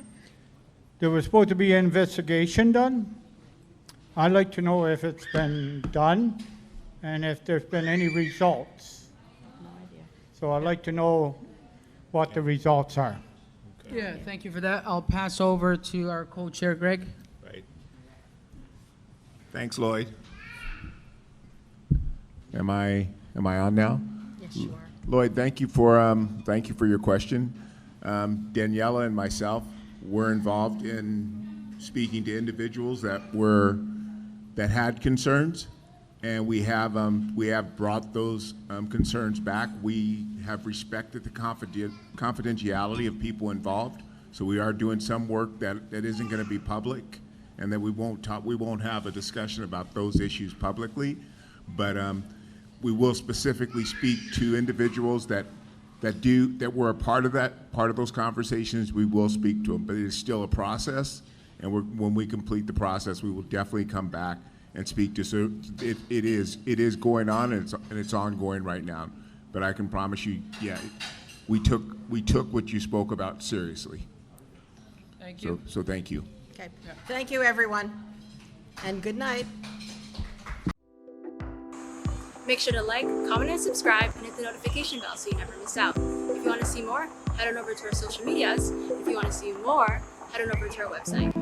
There was supposed to be an investigation done. I'd like to know if it's been done and if there's been any results. No idea. So I'd like to know what the results are. Yeah, thank you for that. I'll pass over to our co-chair, Greg. Right. Thanks, Lloyd. Am I on now? Yes, you are. Lloyd, thank you for your question. Daniela and myself were involved in speaking to individuals that had concerns, and we have brought those concerns back. We have respected the confidentiality of people involved, so we are doing some work that isn't going to be public, and that we won't have a discussion about those issues publicly, but we will specifically speak to individuals that were a part of those conversations. We will speak to them, but it is still a process, and when we complete the process, we will definitely come back and speak to. So it is going on, and it's ongoing right now. But I can promise you, yeah, we took what you spoke about seriously. Thank you. So thank you. Okay. Thank you, everyone, and good night. Make sure to like, comment, and subscribe, and hit the notification bell so you never miss out. If you want to see more, head on over to our social medias. If you want to see more, head on over to our website.